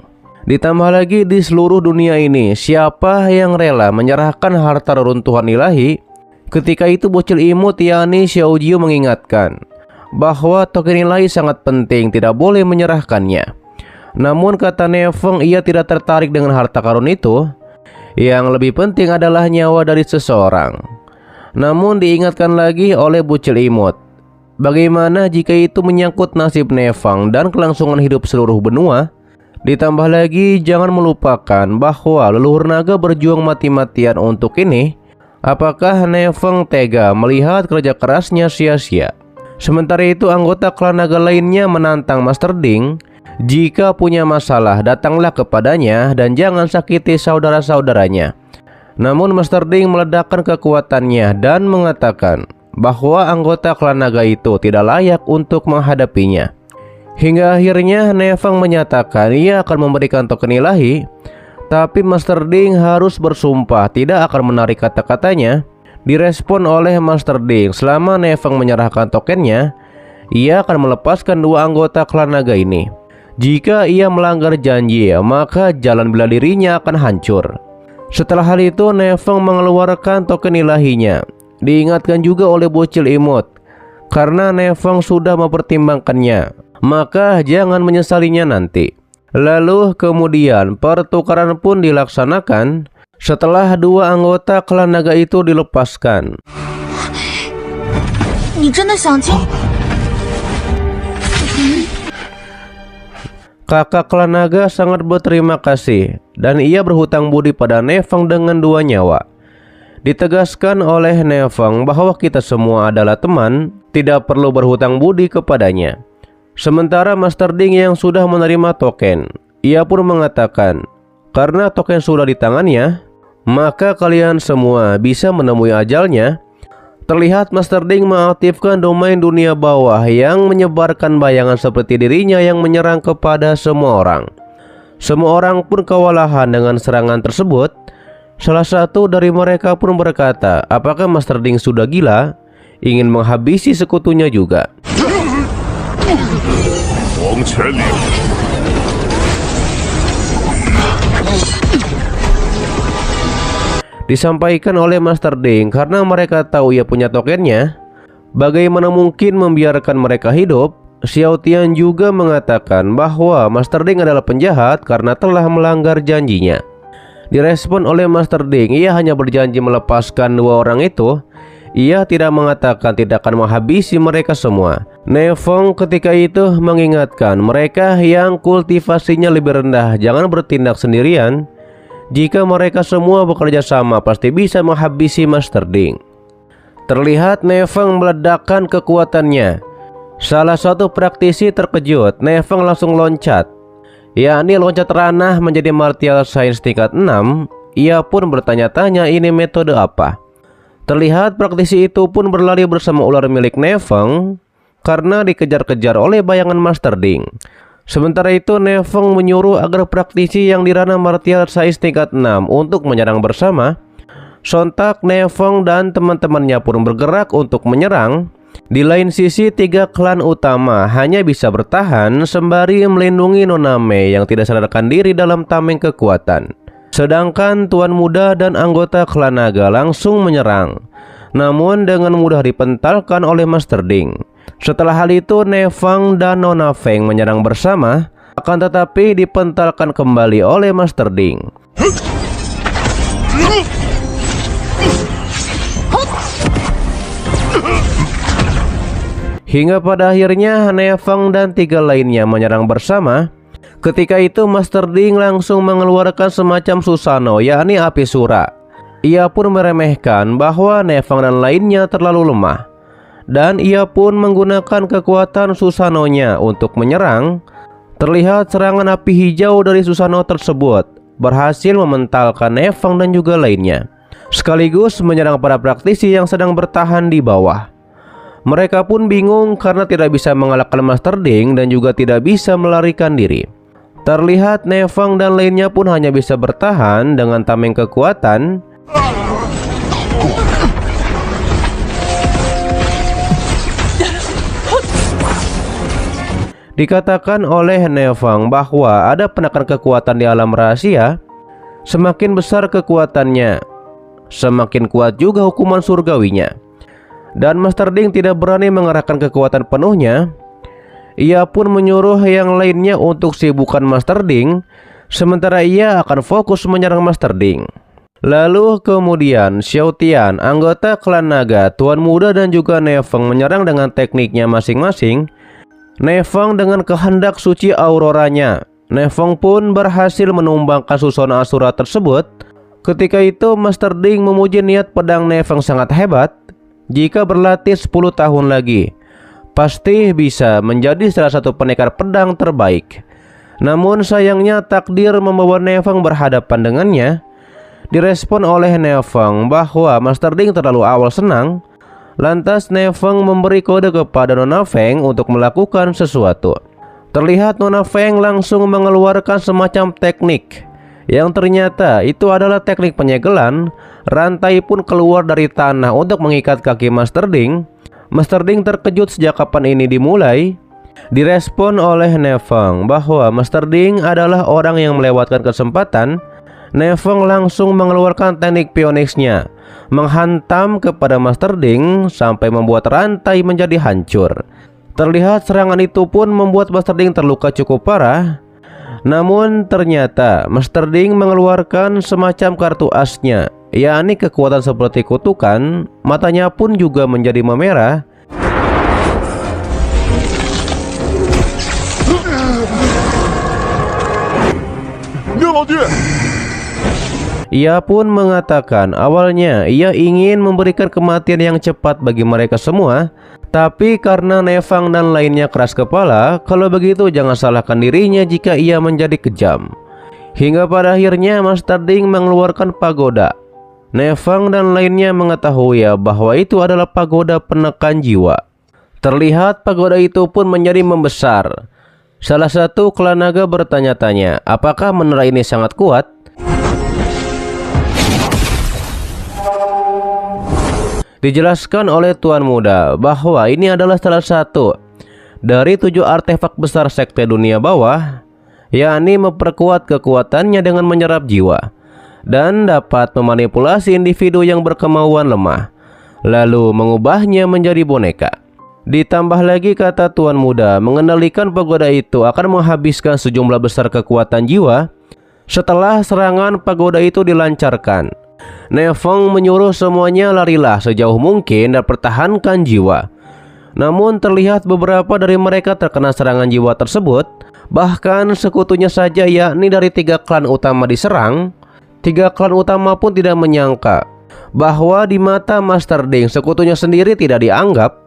Ditambah lagi di seluruh dunia ini, siapa yang rela menyerahkan harta reruntuhan ilahi? Ketika itu bocil imut yakni Xiao Jiu mengingatkan bahwa token ilahi sangat penting, tidak boleh menyerahkannya. Namun kata Nefeng, ia tidak tertarik dengan harta karun itu. Yang lebih penting adalah nyawa dari seseorang. Namun diingatkan lagi oleh bocil imut, bagaimana jika itu menyangkut nasib Nefeng dan kelangsungan hidup seluruh benua? Ditambah lagi jangan melupakan bahwa leluhur naga berjuang mati-matian untuk ini. Apakah Nefeng tega melihat kerja kerasnya sia-sia? Sementara itu anggota klan naga lainnya menantang Master Ding. Jika punya masalah datanglah kepadanya dan jangan sakiti saudara-saudaranya. Namun Master Ding meledakkan kekuatannya dan mengatakan bahwa anggota klan naga itu tidak layak untuk menghadapinya. Hingga akhirnya Nefeng menyatakan ia akan memberikan token ilahi, tapi Master Ding harus bersumpah tidak akan menarik kata-katanya. Direspon oleh Master Ding, selama Nefeng menyerahkan tokennya, ia akan melepaskan dua anggota klan naga ini. Jika ia melanggar janji, maka jalan bela dirinya akan hancur. Setelah hal itu Nefeng mengeluarkan token ilahinya. Diingatkan juga oleh bocil imut, karena Nefeng sudah mempertimbangkannya, maka jangan menyesalinya nanti. Lalu kemudian pertukaran pun dilaksanakan. Setelah dua anggota klan naga itu dilepaskan, 你真的想听？ kakak klan naga sangat berterima kasih dan ia berhutang budi pada Nefeng dengan dua nyawa. Ditegaskan oleh Nefeng bahwa kita semua adalah teman, tidak perlu berhutang budi kepadanya. Sementara Master Ding yang sudah menerima token, ia pun mengatakan, karena token sudah di tangannya, maka kalian semua bisa menemui ajalnya. Terlihat Master Ding mengaktifkan domain dunia bawah yang menyebarkan bayangan seperti dirinya yang menyerang kepada semua orang. Semua orang pun kewalahan dengan serangan tersebut. Salah satu dari mereka pun berkata, apakah Master Ding sudah gila? Ingin menghabisi sekutunya juga. Disampaikan oleh Master Ding karena mereka tahu ia punya tokennya. Bagaimana mungkin membiarkan mereka hidup? Xiao Tian juga mengatakan bahwa Master Ding adalah penjahat karena telah melanggar janjinya. Direspon oleh Master Ding, ia hanya berjanji melepaskan dua orang itu. Ia tidak mengatakan tidak akan menghabisi mereka semua. Nefeng ketika itu mengingatkan mereka yang kultivasinya lebih rendah jangan bertindak sendirian. Jika mereka semua bekerja sama, pasti bisa menghabisi Master Ding. Terlihat Nefeng meledakkan kekuatannya. Salah satu praktisi terkejut. Nefeng langsung loncat, yakni loncat ranah menjadi martial science tingkat 6. Ia pun bertanya-tanya ini metode apa. Terlihat praktisi itu pun berlari bersama ular milik Nefeng karena dikejar-kejar oleh bayangan Master Ding. Sementara itu Nefeng menyuruh agar praktisi yang di ranah martial science tingkat 6 untuk menyerang bersama. Sontak Nefeng dan teman-temannya pun bergerak untuk menyerang. Di lain sisi tiga klan utama hanya bisa bertahan sembari melindungi Nona Mei yang tidak sadarkan diri dalam tameng kekuatan. Sedangkan Tuan Muda dan anggota klan naga langsung menyerang, namun dengan mudah dipentalkan oleh Master Ding. Setelah hal itu Nefeng dan Nona Feng menyerang bersama, akan tetapi dipentalkan kembali oleh Master Ding. Hingga pada akhirnya Nefeng dan tiga lainnya menyerang bersama. Ketika itu Master Ding langsung mengeluarkan semacam Susano, yakni api sura. Ia pun meremehkan bahwa Nefeng dan lainnya terlalu lemah, dan ia pun menggunakan kekuatan Susanonya untuk menyerang. Terlihat serangan api hijau dari Susano tersebut berhasil mementalkan Nefeng dan juga lainnya, sekaligus menyerang para praktisi yang sedang bertahan di bawah. Mereka pun bingung karena tidak bisa mengalahkan Master Ding dan juga tidak bisa melarikan diri. Terlihat Nefeng dan lainnya pun hanya bisa bertahan dengan tameng kekuatan. Dikatakan oleh Nevang bahwa ada penekan kekuatan di alam rahasia. Semakin besar kekuatannya, semakin kuat juga hukuman surgawinya. Dan Master Ding tidak berani mengerahkan kekuatan penuhnya. Ia pun menyuruh yang lainnya untuk sibukkan Master Ding, sementara ia akan fokus menyerang Master Ding. Lalu kemudian Xiao Tian, anggota klan naga, Tuan Muda dan juga Nevang menyerang dengan tekniknya masing-masing. Nevang dengan kehendak suci auroranya, Nevang pun berhasil menumbangkan susana asura tersebut. Ketika itu Master Ding memuji niat pedang Nevang sangat hebat. Jika berlatih 10 tahun lagi, pasti bisa menjadi salah satu pendekar pedang terbaik. Namun sayangnya takdir membawa Nevang berhadapan dengannya. Direspon oleh Nevang bahwa Master Ding terlalu awal senang. Lantas Nevang memberi kode kepada Nona Feng untuk melakukan sesuatu. Terlihat Nona Feng langsung mengeluarkan semacam teknik yang ternyata itu adalah teknik penyegelan. Rantai pun keluar dari tanah untuk mengikat kaki Master Ding. Master Ding terkejut sejak kapan ini dimulai. Direspon oleh Nevang bahwa Master Ding adalah orang yang melewatkan kesempatan. Nevang langsung mengeluarkan teknik Phoenix-nya, menghantam kepada Master Ding sampai membuat rantai menjadi hancur. Terlihat serangan itu pun membuat Master Ding terluka cukup parah. Namun ternyata Master Ding mengeluarkan semacam kartu asnya, yakni kekuatan seperti kutukan. Matanya pun juga menjadi memerah. Ia pun mengatakan awalnya ia ingin memberikan kematian yang cepat bagi mereka semua. Tapi karena Nevang dan lainnya keras kepala, kalau begitu jangan salahkan dirinya jika ia menjadi kejam. Hingga pada akhirnya Master Ding mengeluarkan pagoda. Nevang dan lainnya mengetahui bahwa itu adalah pagoda penekan jiwa. Terlihat pagoda itu pun menjadi membesar. Salah satu klan naga bertanya-tanya, apakah menara ini sangat kuat? Dijelaskan oleh Tuan Muda bahwa ini adalah salah satu dari 7 artefak besar sekte dunia bawah, yakni memperkuat kekuatannya dengan menyerap jiwa dan dapat memanipulasi individu yang berkemauan lemah, lalu mengubahnya menjadi boneka. Ditambah lagi kata Tuan Muda, mengendalikan pagoda itu akan menghabiskan sejumlah besar kekuatan jiwa. Setelah serangan pagoda itu dilancarkan, Nevang menyuruh semuanya larilah sejauh mungkin dan pertahankan jiwa. Namun terlihat beberapa dari mereka terkena serangan jiwa tersebut. Bahkan sekutunya saja, yakni dari 3 klan utama diserang. 3 klan utama pun tidak menyangka bahwa di mata Master Ding sekutunya sendiri tidak dianggap.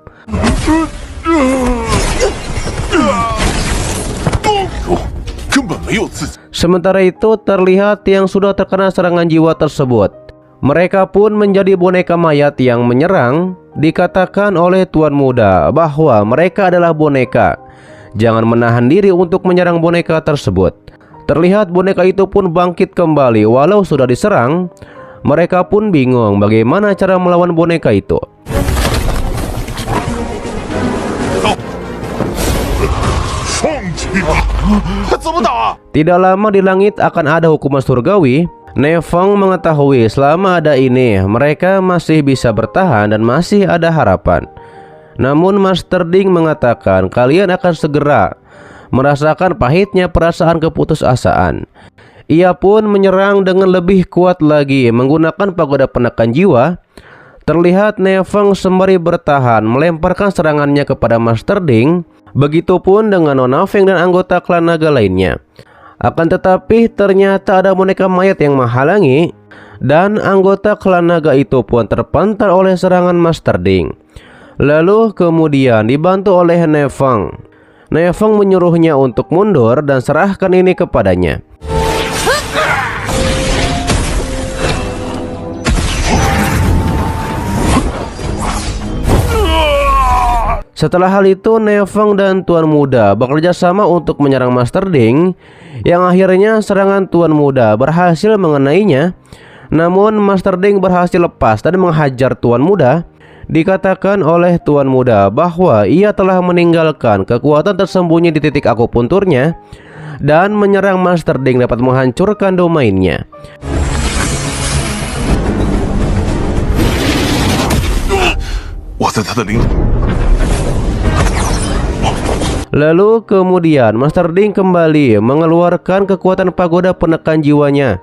Sementara itu terlihat yang sudah terkena serangan jiwa tersebut, mereka pun menjadi boneka mayat yang menyerang. Dikatakan oleh Tuan Muda bahwa mereka adalah boneka. Jangan menahan diri untuk menyerang boneka tersebut. Terlihat boneka itu pun bangkit kembali walau sudah diserang. Mereka pun bingung bagaimana cara melawan boneka itu. Tidak lama di langit akan ada hukuman surgawi. Nevang mengetahui selama ada ini mereka masih bisa bertahan dan masih ada harapan. Namun Master Ding mengatakan kalian akan segera merasakan pahitnya perasaan keputusasaan. Ia pun menyerang dengan lebih kuat lagi menggunakan pagoda penekan jiwa. Terlihat Nevang sembari bertahan melemparkan serangannya kepada Master Ding. Begitupun dengan Nona Feng dan anggota klan naga lainnya. Akan tetapi ternyata ada boneka mayat yang menghalangi, dan anggota klan naga itu pun terpental oleh serangan Master Ding. Lalu kemudian dibantu oleh Nevang. Nevang menyuruhnya untuk mundur dan serahkan ini kepadanya. Setelah hal itu, Nevang dan Tuan Muda bekerja sama untuk menyerang Master Ding, yang akhirnya serangan Tuan Muda berhasil mengenainya. Namun Master Ding berhasil lepas dan menghajar Tuan Muda. Dikatakan oleh Tuan Muda bahwa ia telah meninggalkan kekuatan tersembunyi di titik akupunturnya dan menyerang Master Ding dapat menghancurkan domainnya. Lalu kemudian Master Ding kembali mengeluarkan kekuatan pagoda penekan jiwanya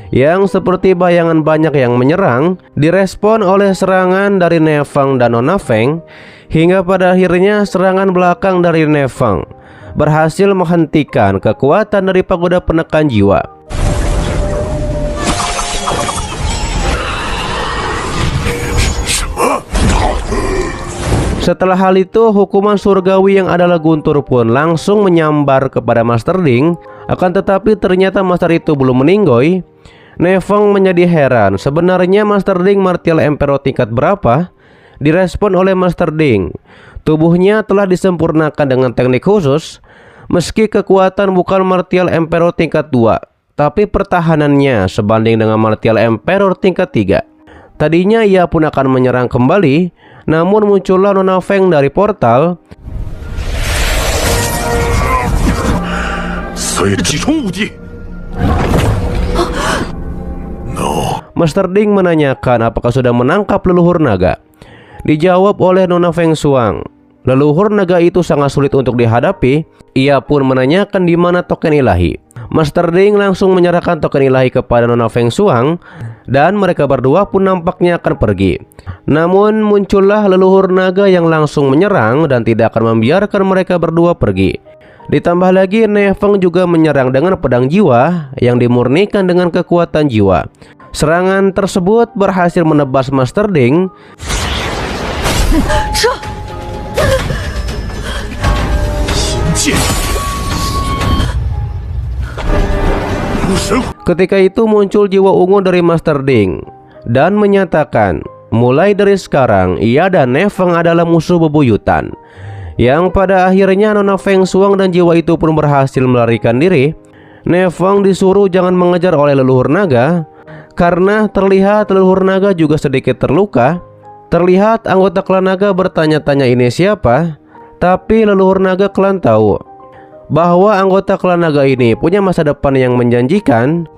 yang seperti bayangan banyak yang menyerang, direspon oleh serangan dari Nefang dan Nona Feng, hingga pada akhirnya serangan belakang dari Nefang berhasil menghentikan kekuatan dari pagoda penekan jiwa. Setelah hal itu, hukuman surgawi yang adalah guntur pun langsung menyambar kepada Master Ding. Akan tetapi ternyata Master itu belum meninggoy. Nefang menjadi heran, sebenarnya Master Ding Martial Emperor tingkat berapa? Direspon oleh Master Ding, tubuhnya telah disempurnakan dengan teknik khusus. Meski kekuatan bukan Martial Emperor tingkat 2, tapi pertahanannya sebanding dengan Martial Emperor tingkat 3. Tadinya ia pun akan menyerang kembali, namun muncullah Nona Feng dari portal. Master Ding menanyakan apakah sudah menangkap leluhur naga. Dijawab oleh Nona Feng Shuang, leluhur naga itu sangat sulit untuk dihadapi. Ia pun menanyakan di mana token ilahi. Master Ding langsung menyerahkan token ilahi kepada Nona Feng Shuang, dan mereka berdua pun nampaknya akan pergi. Namun muncullah leluhur naga yang langsung menyerang dan tidak akan membiarkan mereka berdua pergi. Ditambah lagi Nefang juga menyerang dengan pedang jiwa yang dimurnikan dengan kekuatan jiwa. Serangan tersebut berhasil menebas Master Ding. Ketika itu muncul jiwa ungu dari Master Ding dan menyatakan, mulai dari sekarang ia dan Nefang adalah musuh bebuyutan. Yang pada akhirnya Nona Feng Shuang dan jiwa itu pun berhasil melarikan diri. Nefang disuruh jangan mengejar oleh leluhur naga, karena terlihat leluhur naga juga sedikit terluka. Terlihat anggota klan naga bertanya-tanya ini siapa, tapi leluhur naga klan tahu bahwa anggota klan naga ini punya masa depan yang menjanjikan.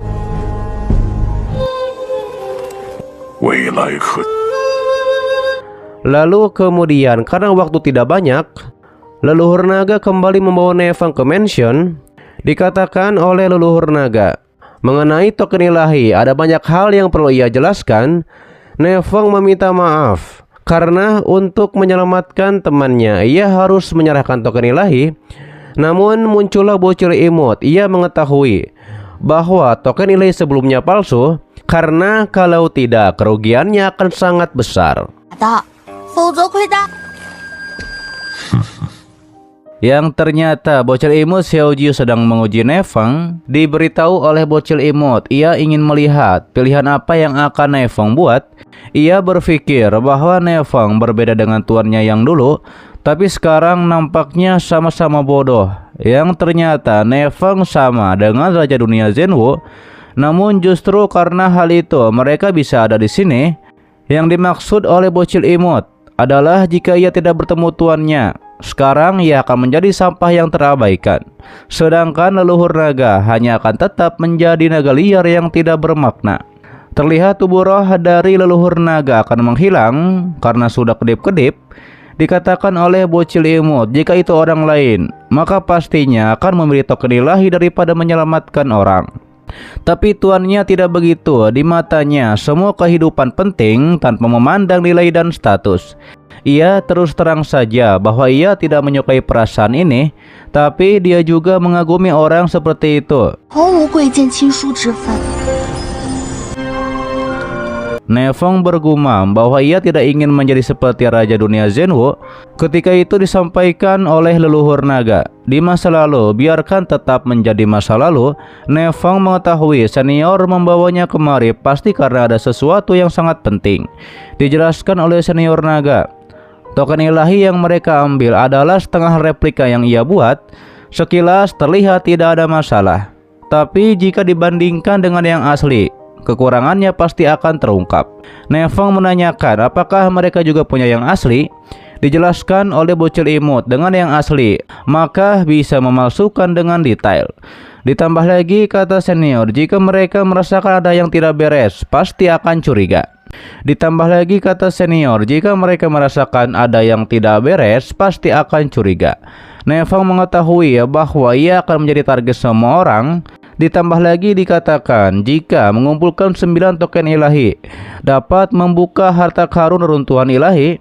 Lalu kemudian karena waktu tidak banyak, leluhur naga kembali membawa Nefang ke mansion. Dikatakan oleh leluhur naga, mengenai token ilahi ada banyak hal yang perlu ia jelaskan. Nefang meminta maaf karena untuk menyelamatkan temannya ia harus menyerahkan token ilahi. Namun muncullah bocil imut. Ia mengetahui bahwa token ilahi sebelumnya palsu, karena kalau tidak kerugiannya akan sangat besar. Yang ternyata bocil imut Xiaojiu sedang menguji Nefang. Diberitahu oleh bocil imut ia ingin melihat pilihan apa yang akan Nefang buat. Ia berpikir bahwa Nefang berbeda dengan tuannya yang dulu, tapi sekarang nampaknya sama-sama bodoh. Yang ternyata Nefang sama dengan Raja Dunia Zhenwu. Namun justru karena hal itu mereka bisa ada di sini. Yang dimaksud oleh bocil imut adalah jika ia tidak bertemu tuannya, sekarang ia akan menjadi sampah yang terabaikan. Sedangkan leluhur naga hanya akan tetap menjadi naga liar yang tidak bermakna. Terlihat tubuh roh dari leluhur naga akan menghilang karena sudah kedip-kedip. Dikatakan oleh bocil imut jika itu orang lain, maka pastinya akan memilih token ilahi daripada menyelamatkan orang. Tapi tuannya tidak begitu. Di matanya semua kehidupan penting tanpa memandang nilai dan status. Ia terus terang saja bahwa ia tidak menyukai perasaan ini, tapi dia juga mengagumi orang seperti itu. Nefang bergumam bahwa ia tidak ingin menjadi seperti Raja Dunia Zhenwu. Ketika itu disampaikan oleh leluhur naga, di masa lalu biarkan tetap menjadi masa lalu. Nefang mengetahui senior membawanya kemari pasti karena ada sesuatu yang sangat penting. Dijelaskan oleh senior naga, token ilahi yang mereka ambil adalah setengah replika yang ia buat. Sekilas terlihat tidak ada masalah, tapi jika dibandingkan dengan yang asli, kekurangannya pasti akan terungkap. Nefeng menanyakan apakah mereka juga punya yang asli. Dijelaskan oleh bocil imut dengan yang asli, maka bisa memalsukan dengan detail. Ditambah lagi kata senior, jika mereka merasakan ada yang tidak beres, pasti akan curiga. Ditambah lagi kata senior, jika mereka merasakan ada yang tidak beres, pasti akan curiga. Nefeng mengetahui bahwa ia akan menjadi target semua orang. Ditambah lagi dikatakan jika mengumpulkan 9 token ilahi dapat membuka harta karun runtuhan ilahi.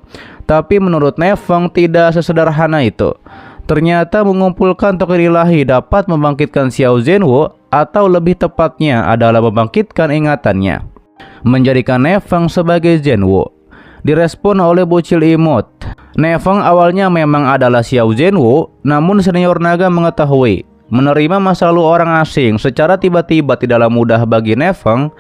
Tapi menurut Nefeng tidak sesederhana itu. Ternyata mengumpulkan token ilahi dapat membangkitkan Xiao Zhenwu, atau lebih tepatnya adalah membangkitkan ingatannya, menjadikan Nefeng sebagai Zhenwu. Direspon oleh bocil imut. Nefeng awalnya memang adalah Xiao Zhenwu, namun senior naga mengetahui menerima masa lalu orang asing secara tiba-tiba tidaklah mudah bagi Nefeng.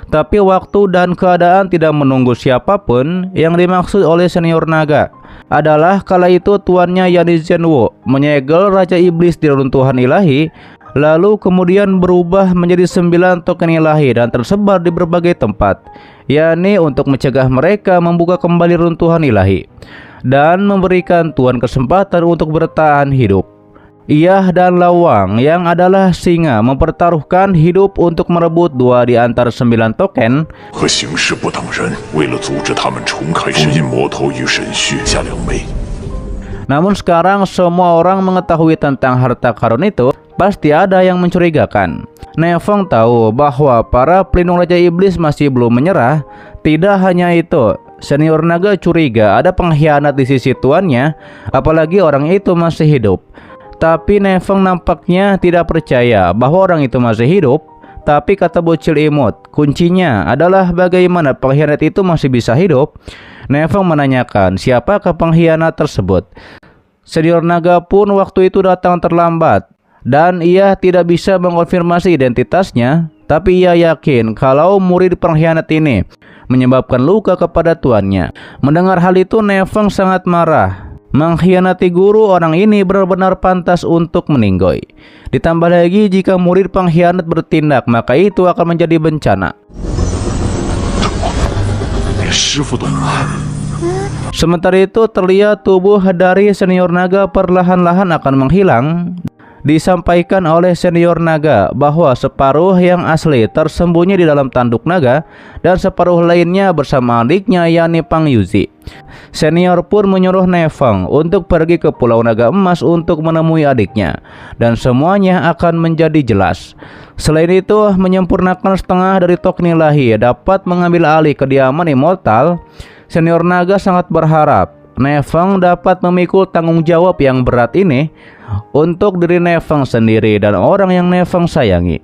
Tapi waktu dan keadaan tidak menunggu siapapun. Yang dimaksud oleh senior naga adalah kala itu tuannya yakni Zhenwu menyegel Raja Iblis di runtuhan ilahi, lalu kemudian berubah menjadi 9 token ilahi dan tersebar di berbagai tempat, yakni untuk mencegah mereka membuka kembali runtuhan ilahi dan memberikan tuan kesempatan untuk bertahan hidup. Ia dan Lawang yang adalah singa mempertaruhkan hidup untuk merebut 2 di antara 9 token. Namun sekarang semua orang mengetahui tentang harta karun itu, pasti ada yang mencurigakan. Nefeng tahu bahwa para pelindung Raja Iblis masih belum menyerah. Tidak hanya itu, senior naga curiga ada pengkhianat di sisi tuannya, apalagi orang itu masih hidup. Tapi Nefeng nampaknya tidak percaya bahwa orang itu masih hidup. Tapi kata bocil imut, kuncinya adalah bagaimana pengkhianat itu masih bisa hidup. Nefeng menanyakan siapakah pengkhianat tersebut. Senior naga pun waktu itu datang terlambat dan ia tidak bisa mengonfirmasi identitasnya. Tapi ia yakin kalau murid pengkhianat ini menyebabkan luka kepada tuannya. Mendengar hal itu Nefeng sangat marah. Mengkhianati guru orang ini benar-benar pantas untuk meninggoy. Ditambah lagi jika murid pengkhianat bertindak, maka itu akan menjadi bencana. Sementara itu terlihat tubuh dari senior naga perlahan-lahan akan menghilang. Disampaikan oleh senior naga bahwa separuh yang asli tersembunyi di dalam tanduk naga dan separuh lainnya bersama adiknya yakni Pang Yuzi. Senior pun menyuruh Nefeng untuk pergi ke Pulau Naga Emas untuk menemui adiknya, dan semuanya akan menjadi jelas. Selain itu, menyempurnakan setengah dari token ilahi dapat mengambil alih kediaman immortal. Senior naga sangat berharap Nefeng dapat memikul tanggung jawab yang berat ini untuk diri Nefeng sendiri dan orang yang Nefeng sayangi.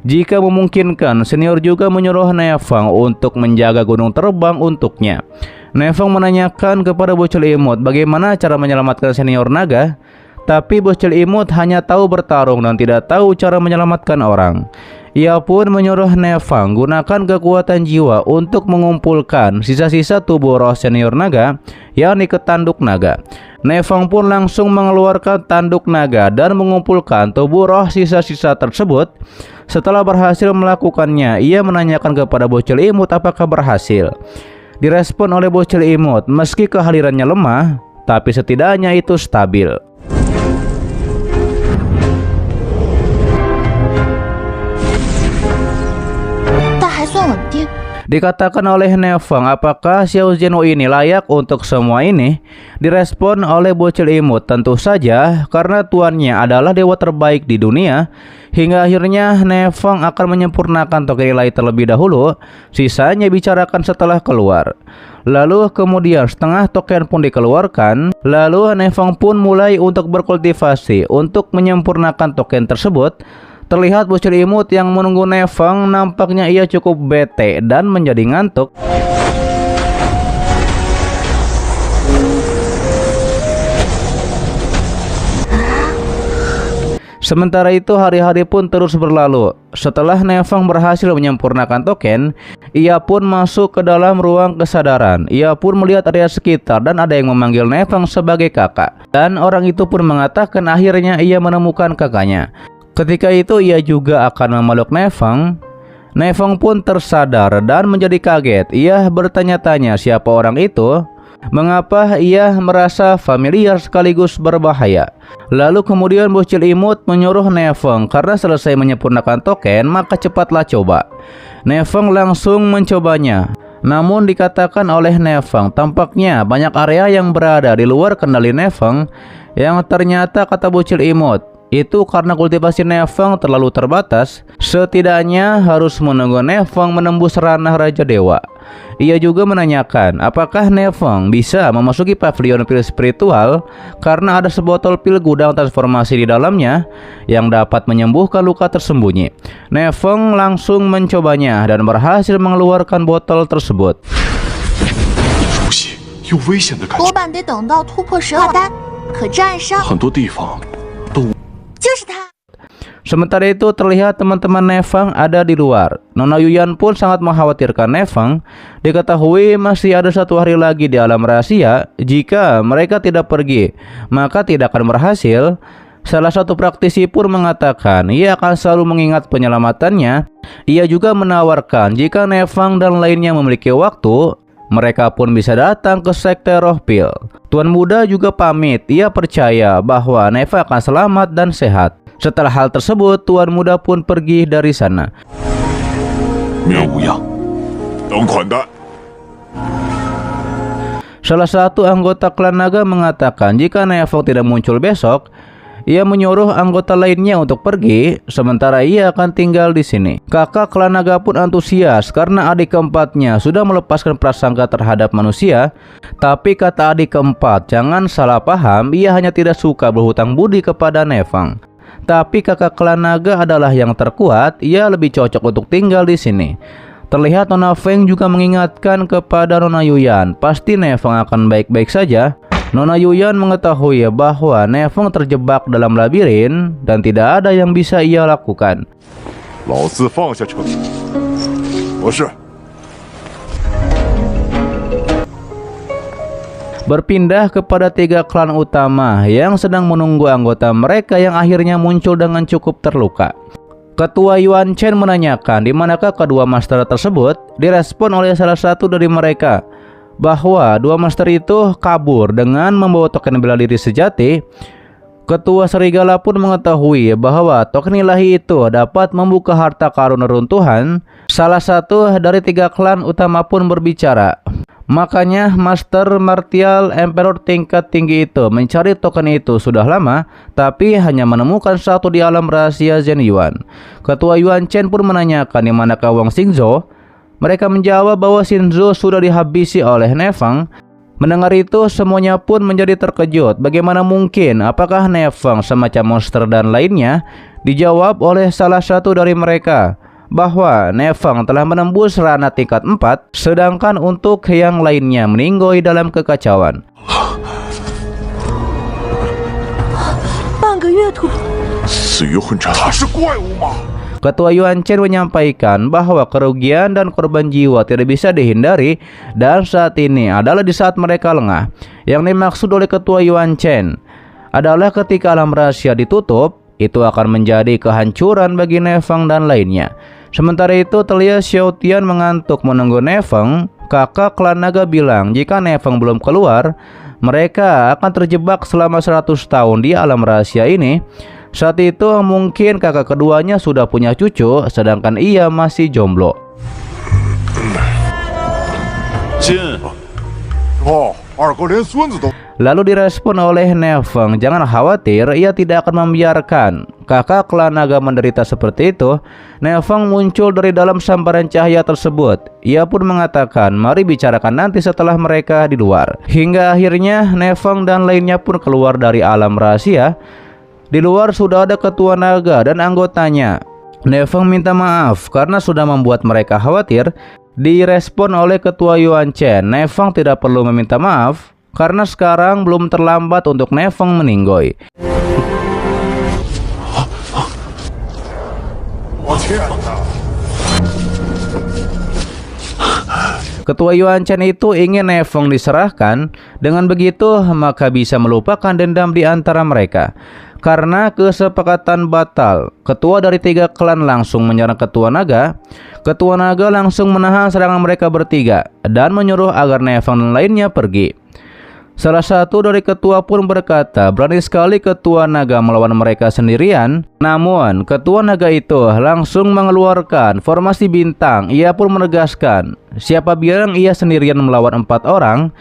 Jika memungkinkan, senior juga menyuruh Nefeng untuk menjaga gunung terbang untuknya. Nefeng menanyakan kepada bocil imut bagaimana cara menyelamatkan senior naga. Tapi bocil imut hanya tahu bertarung dan tidak tahu cara menyelamatkan orang. Ia pun menyuruh Nefeng gunakan kekuatan jiwa untuk mengumpulkan sisa-sisa tubuh roh senior naga, yakni ke tanduk naga. Nefeng pun langsung mengeluarkan tanduk naga dan mengumpulkan tubuh roh sisa-sisa tersebut. Setelah berhasil melakukannya, ia menanyakan kepada bocil imut apakah berhasil. Direspon oleh bocil imut, meski kehadirannya lemah, tapi setidaknya itu stabil. Dikatakan oleh Nefeng apakah Xiao Zhenwu ini layak untuk semua ini. Direspon oleh bocil imut, tentu saja karena tuannya adalah dewa terbaik di dunia. Hingga akhirnya Nefeng akan menyempurnakan token ilahi terlebih dahulu. Sisanya bicarakan setelah keluar. Lalu kemudian setengah token pun dikeluarkan. Lalu Nefeng pun mulai untuk berkultivasi untuk menyempurnakan token tersebut. Terlihat bocil imut yang menunggu Nefeng, nampaknya ia cukup bete dan menjadi ngantuk. Sementara itu hari-hari pun terus berlalu. Setelah Nefeng berhasil menyempurnakan token, ia pun masuk ke dalam ruang kesadaran. Ia pun melihat area sekitar dan ada yang memanggil Nefeng sebagai kakak. Dan orang itu pun mengatakan akhirnya ia menemukan kakaknya. Ketika itu ia juga akan memeluk Nefeng. Nefeng pun tersadar dan menjadi kaget. Ia bertanya-tanya siapa orang itu, mengapa ia merasa familiar sekaligus berbahaya. Lalu kemudian bocil imut menyuruh Nefeng karena selesai menyempurnakan token maka cepatlah coba. Nefeng langsung mencobanya. Namun dikatakan oleh Nefeng tampaknya banyak area yang berada di luar kendali Nefeng, yang ternyata kata bocil imut itu karena kultivasi Nefeng terlalu terbatas. Setidaknya harus menunggu Nefeng menembus ranah Raja Dewa. Ia juga menanyakan apakah Nefeng bisa memasuki pavilion pil spiritual karena ada sebotol pil gudang transformasi di dalamnya yang dapat menyembuhkan luka tersembunyi. Nefeng langsung mencobanya dan berhasil mengeluarkan botol tersebut. 熟悉又危险的感多觉，半得等到突破10号单，可站上很多地方就是他。 Sementara itu terlihat teman-teman Nefeng ada di luar. Nona Yuyan pun sangat mengkhawatirkan Nefeng. Diketahui masih ada 1 hari lagi di alam rahasia. Jika mereka tidak pergi, maka tidak akan berhasil. Salah satu praktisi pun mengatakan ia akan selalu mengingat penyelamatannya. Ia juga menawarkan jika Nefeng dan lainnya memiliki waktu, mereka pun bisa datang ke sekte roh pil. Tuan muda juga pamit. Ia percaya bahwa Nefeng akan selamat dan sehat. Setelah hal tersebut, Tuan muda pun pergi dari sana. 面无恙，等款待。 Salah satu anggota klan naga mengatakan jika Nefeng tidak muncul besok, ia menyuruh anggota lainnya untuk pergi, sementara ia akan tinggal di sini. Kakak klan naga pun antusias karena adik keempatnya sudah melepaskan prasangka terhadap manusia. Tapi kata adik keempat, jangan salah paham, ia hanya tidak suka berhutang budi kepada Nefeng. Tapi kakak klan naga adalah yang terkuat, ia lebih cocok untuk tinggal di sini. Terlihat Nona Feng juga mengingatkan kepada Nona Yuyan, pasti Nefeng akan baik-baik saja. Nona Yuyan mengetahui bahwa Nefeng terjebak dalam labirin dan tidak ada yang bisa ia lakukan. 老子放下车子，不是。 Berpindah kepada 3 klan utama yang sedang menunggu anggota mereka yang akhirnya muncul dengan cukup terluka. Ketua Yuan Chen menanyakan di manakah kedua master tersebut. Direspon oleh salah satu dari mereka bahwa 2 master itu kabur dengan membawa token bela diri sejati. Ketua Serigala pun mengetahui bahwa token ilahi itu dapat membuka harta karun runtuhan. Salah satu dari 3 klan utama pun berbicara. Makanya Master Martial Emperor tingkat tinggi itu mencari token itu sudah lama, tapi hanya menemukan satu di alam rahasia Zhen Yuan. Ketua Yuan Chen pun menanyakan di manakah Wang Xingzhou. Mereka menjawab bahwa Xingzhou sudah dihabisi oleh Nefeng. Mendengar itu semuanya pun menjadi terkejut. Bagaimana mungkin? Apakah Nefeng semacam monster dan lainnya? Dijawab oleh salah satu dari mereka bahwa Nefeng telah menembus ranah tingkat 4, sedangkan untuk yang lainnya meninggoy dalam kekacauan. 半个月突破，死于混战，他是怪物吗？ Ketua Yuan Chen menyampaikan bahwa kerugian dan korban jiwa tidak bisa dihindari dan saat ini adalah di saat mereka lengah. Yang dimaksud oleh Ketua Yuan Chen adalah ketika alam rahasia ditutup, itu akan menjadi kehancuran bagi Nefeng dan lainnya. Sementara itu terlihat Xiao Tian mengantuk menunggu Nefeng. Kakak klan naga bilang jika Nefeng belum keluar, mereka akan terjebak selama 100 tahun di alam rahasia ini. Saat itu mungkin kakak keduanya sudah punya cucu, sedangkan ia masih jomblo. 进。哦，二哥连孙子都。 Lalu direspon oleh Nefeng, jangan khawatir, ia tidak akan membiarkan kakak klan naga menderita seperti itu. Nefeng muncul dari dalam sambaran cahaya tersebut. Ia pun mengatakan, mari bicarakan nanti setelah mereka di luar. Hingga akhirnya Nefeng dan lainnya pun keluar dari alam rahasia. Di luar sudah ada ketua naga dan anggotanya. Nefeng minta maaf karena sudah membuat mereka khawatir. Direspon oleh ketua Yuan Chen, Nefeng tidak perlu meminta maaf karena sekarang belum terlambat untuk Nefeng meninggoy. 我天哪！ Ketua Yuan Chen itu ingin Nefeng diserahkan. Dengan begitu maka bisa melupakan dendam di antara mereka. Karena kesepakatan batal, ketua dari 3 klan langsung menyerang ketua naga. Ketua naga langsung menahan serangan mereka bertiga dan menyuruh agar Nevang dan lainnya pergi. Salah satu dari ketua pun berkata, berani sekali ketua naga melawan mereka sendirian. Namun ketua naga itu langsung mengeluarkan formasi bintang. Ia pun menegaskan, siapa bilang ia sendirian melawan 4 orang.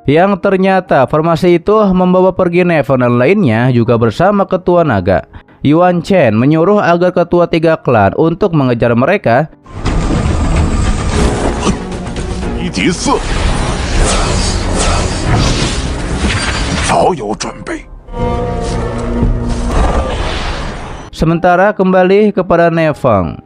Yang ternyata formasi itu membawa pergi Nevang dan lainnya juga bersama ketua naga. Yuan Chen menyuruh agar ketua 3 klan untuk mengejar mereka. 一敌4，早有准备。 Sementara kembali kepada Nevang,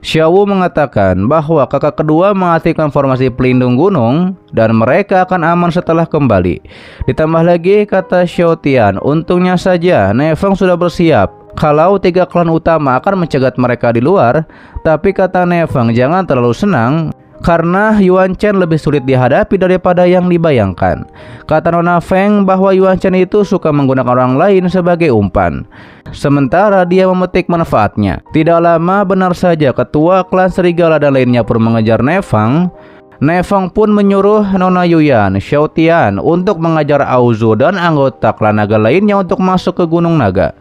Xiaowu mengatakan bahwa kakak kedua mengaktifkan formasi pelindung gunung dan mereka akan aman setelah kembali. Ditambah lagi kata Xiaotian, untungnya saja Nevang sudah bersiap kalau 3 klan utama akan mencegat mereka di luar. Tapi kata Nevang jangan terlalu senang, karena Yuan Chen lebih sulit dihadapi daripada yang dibayangkan. Kata Nona Feng bahwa Yuan Chen itu suka menggunakan orang lain sebagai umpan, sementara dia memetik manfaatnya. Tidak lama benar saja ketua klan serigala dan lainnya pun mengejar Nevang. Nevang pun menyuruh Nona Yuyan, Xiaotian untuk mengajar Aozu dan anggota klan naga lainnya untuk masuk ke Gunung Naga.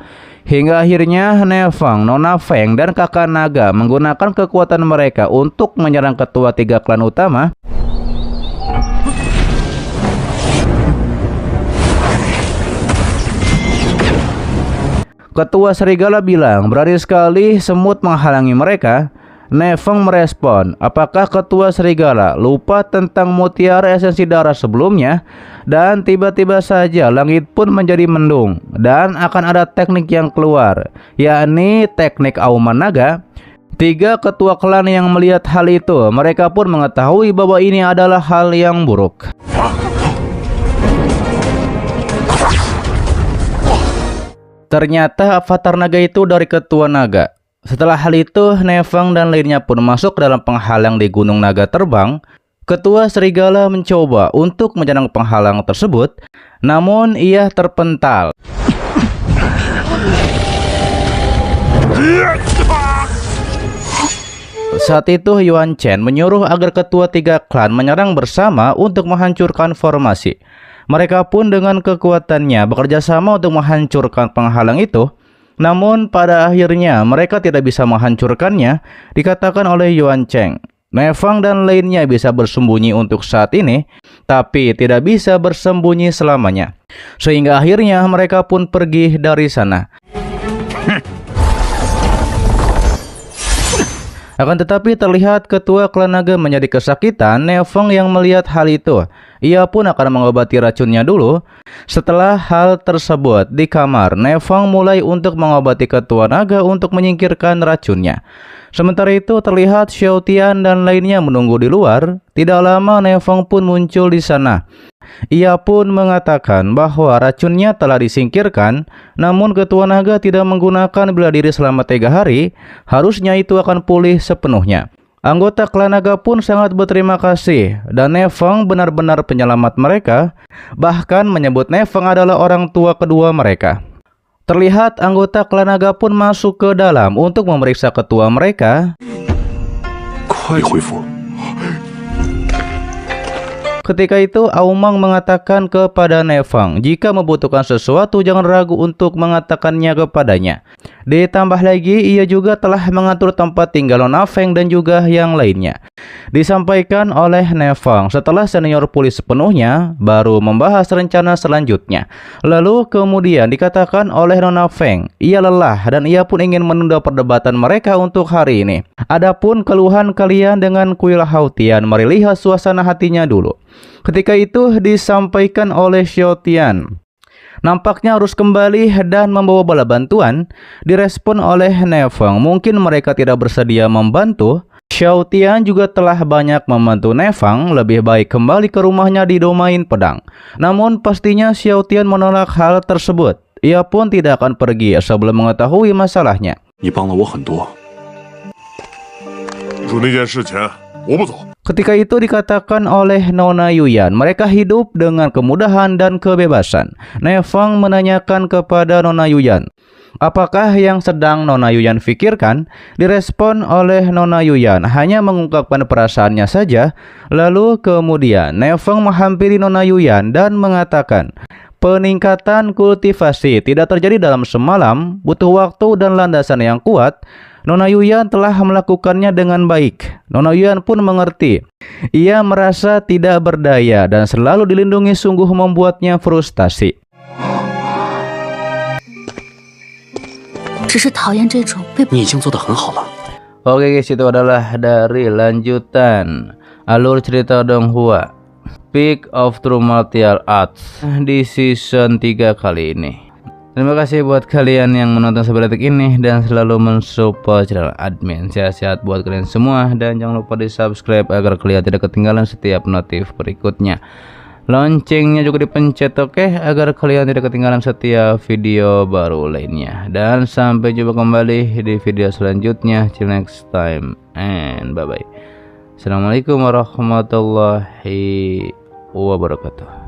Hingga akhirnya Nevang, Nona Feng, dan kakak naga menggunakan kekuatan mereka untuk menyerang ketua 3 klan utama. Ketua serigala bilang berani sekali semut menghalangi mereka. Nevang merespon, apakah ketua serigala lupa tentang mutiara esensi darah sebelumnya? Dan tiba-tiba saja langit pun menjadi mendung dan akan ada teknik yang keluar, yakni teknik auman naga. 3 ketua klan yang melihat hal itu, mereka pun mengetahui bahwa ini adalah hal yang buruk. Ternyata avatar naga itu dari ketua naga. Setelah hal itu, Nevang dan lainnya pun masuk ke dalam penghalang di Gunung Naga Terbang. Ketua serigala mencoba untuk menyerang penghalang tersebut, namun ia terpental. Saat itu Yuan Chen menyuruh agar ketua 3 klan menyerang bersama untuk menghancurkan formasi. Mereka pun dengan kekuatannya bekerja sama untuk menghancurkan penghalang itu. Namun pada akhirnya mereka tidak bisa menghancurkannya, dikatakan oleh Yuan Chen. Nevang dan lainnya bisa bersembunyi untuk saat ini, tapi tidak bisa bersembunyi selamanya. Sehingga akhirnya mereka pun pergi dari sana. Akan tetapi terlihat ketua klan naga menjadi kesakitan. Nevang yang melihat hal itu, ia pun akan mengobati racunnya dulu. Setelah hal tersebut di kamar, Nevang mulai untuk mengobati ketua naga untuk menyingkirkan racunnya. Sementara itu terlihat Xiaotian dan lainnya menunggu di luar. Tidak lama Nevang pun muncul di sana. Ia pun mengatakan bahwa racunnya telah disingkirkan, namun ketua naga tidak menggunakan bela diri selama 3 hari. Harusnya itu akan pulih sepenuhnya. Anggota klan naga pun sangat berterima kasih, dan Nevang benar-benar penyelamat mereka, bahkan menyebut Nevang adalah orang tua kedua mereka. Terlihat anggota klan naga pun masuk ke dalam untuk memeriksa ketua mereka. 快恢复。 Ketika itu Aomang mengatakan kepada Nevang, jika membutuhkan sesuatu jangan ragu untuk mengatakannya kepadanya. Ditambah lagi ia juga telah mengatur tempat tinggal Nona Feng dan juga yang lainnya. Disampaikan oleh Nevang setelah senior pulih sepenuhnya, baru membahas rencana selanjutnya. Lalu kemudian dikatakan oleh Nona Feng, ia lelah dan ia pun ingin menunda perdebatan mereka untuk hari ini. Adapun keluhan kalian dengan kuil Haotian, mari lihat suasana hatinya dulu. Ketika itu disampaikan oleh Xiaotian, nampaknya harus kembali dan membawa bala bantuan. Direspon oleh Nevang, mungkin mereka tidak bersedia membantu. Xiaotian juga telah banyak membantu Nevang, lebih baik kembali ke rumahnya di domain pedang. Namun pastinya Xiaotian menolak hal tersebut. Ia pun tidak akan pergi sebelum mengetahui masalahnya. 你帮了我很多。就那件事情，我不走。 Ketika itu dikatakan oleh Nona Yuyan, mereka hidup dengan kemudahan dan kebebasan. Nevang menanyakan kepada Nona Yuyan, apakah yang sedang Nona Yuyan pikirkan? Direspon oleh Nona Yuyan, hanya mengungkapkan perasaannya saja. Lalu kemudian Nevang menghampiri Nona Yuyan dan mengatakan, peningkatan kultivasi tidak terjadi dalam semalam, butuh waktu dan landasan yang kuat. Nona Yuyan telah melakukannya dengan baik. Nona Yuyan pun mengerti. Ia merasa tidak berdaya dan selalu dilindungi sungguh membuatnya frustasi. 只是讨厌这种被 你已经做得很好了。 Oke guys, itu adalah dari lanjutan alur cerita Donghua Peak of True Martial Arts di season 3 kali ini. Terima kasih buat kalian yang menonton sampai detik ini dan selalu mensupport channel admin. Sehat-sehat buat kalian semua dan jangan lupa di subscribe agar kalian tidak ketinggalan setiap notif berikutnya. Loncengnya juga dipencet, oke, agar kalian tidak ketinggalan setiap video baru lainnya. Dan sampai jumpa kembali di video selanjutnya. Till next time and bye bye. Assalamualaikum warahmatullahi wabarakatuh.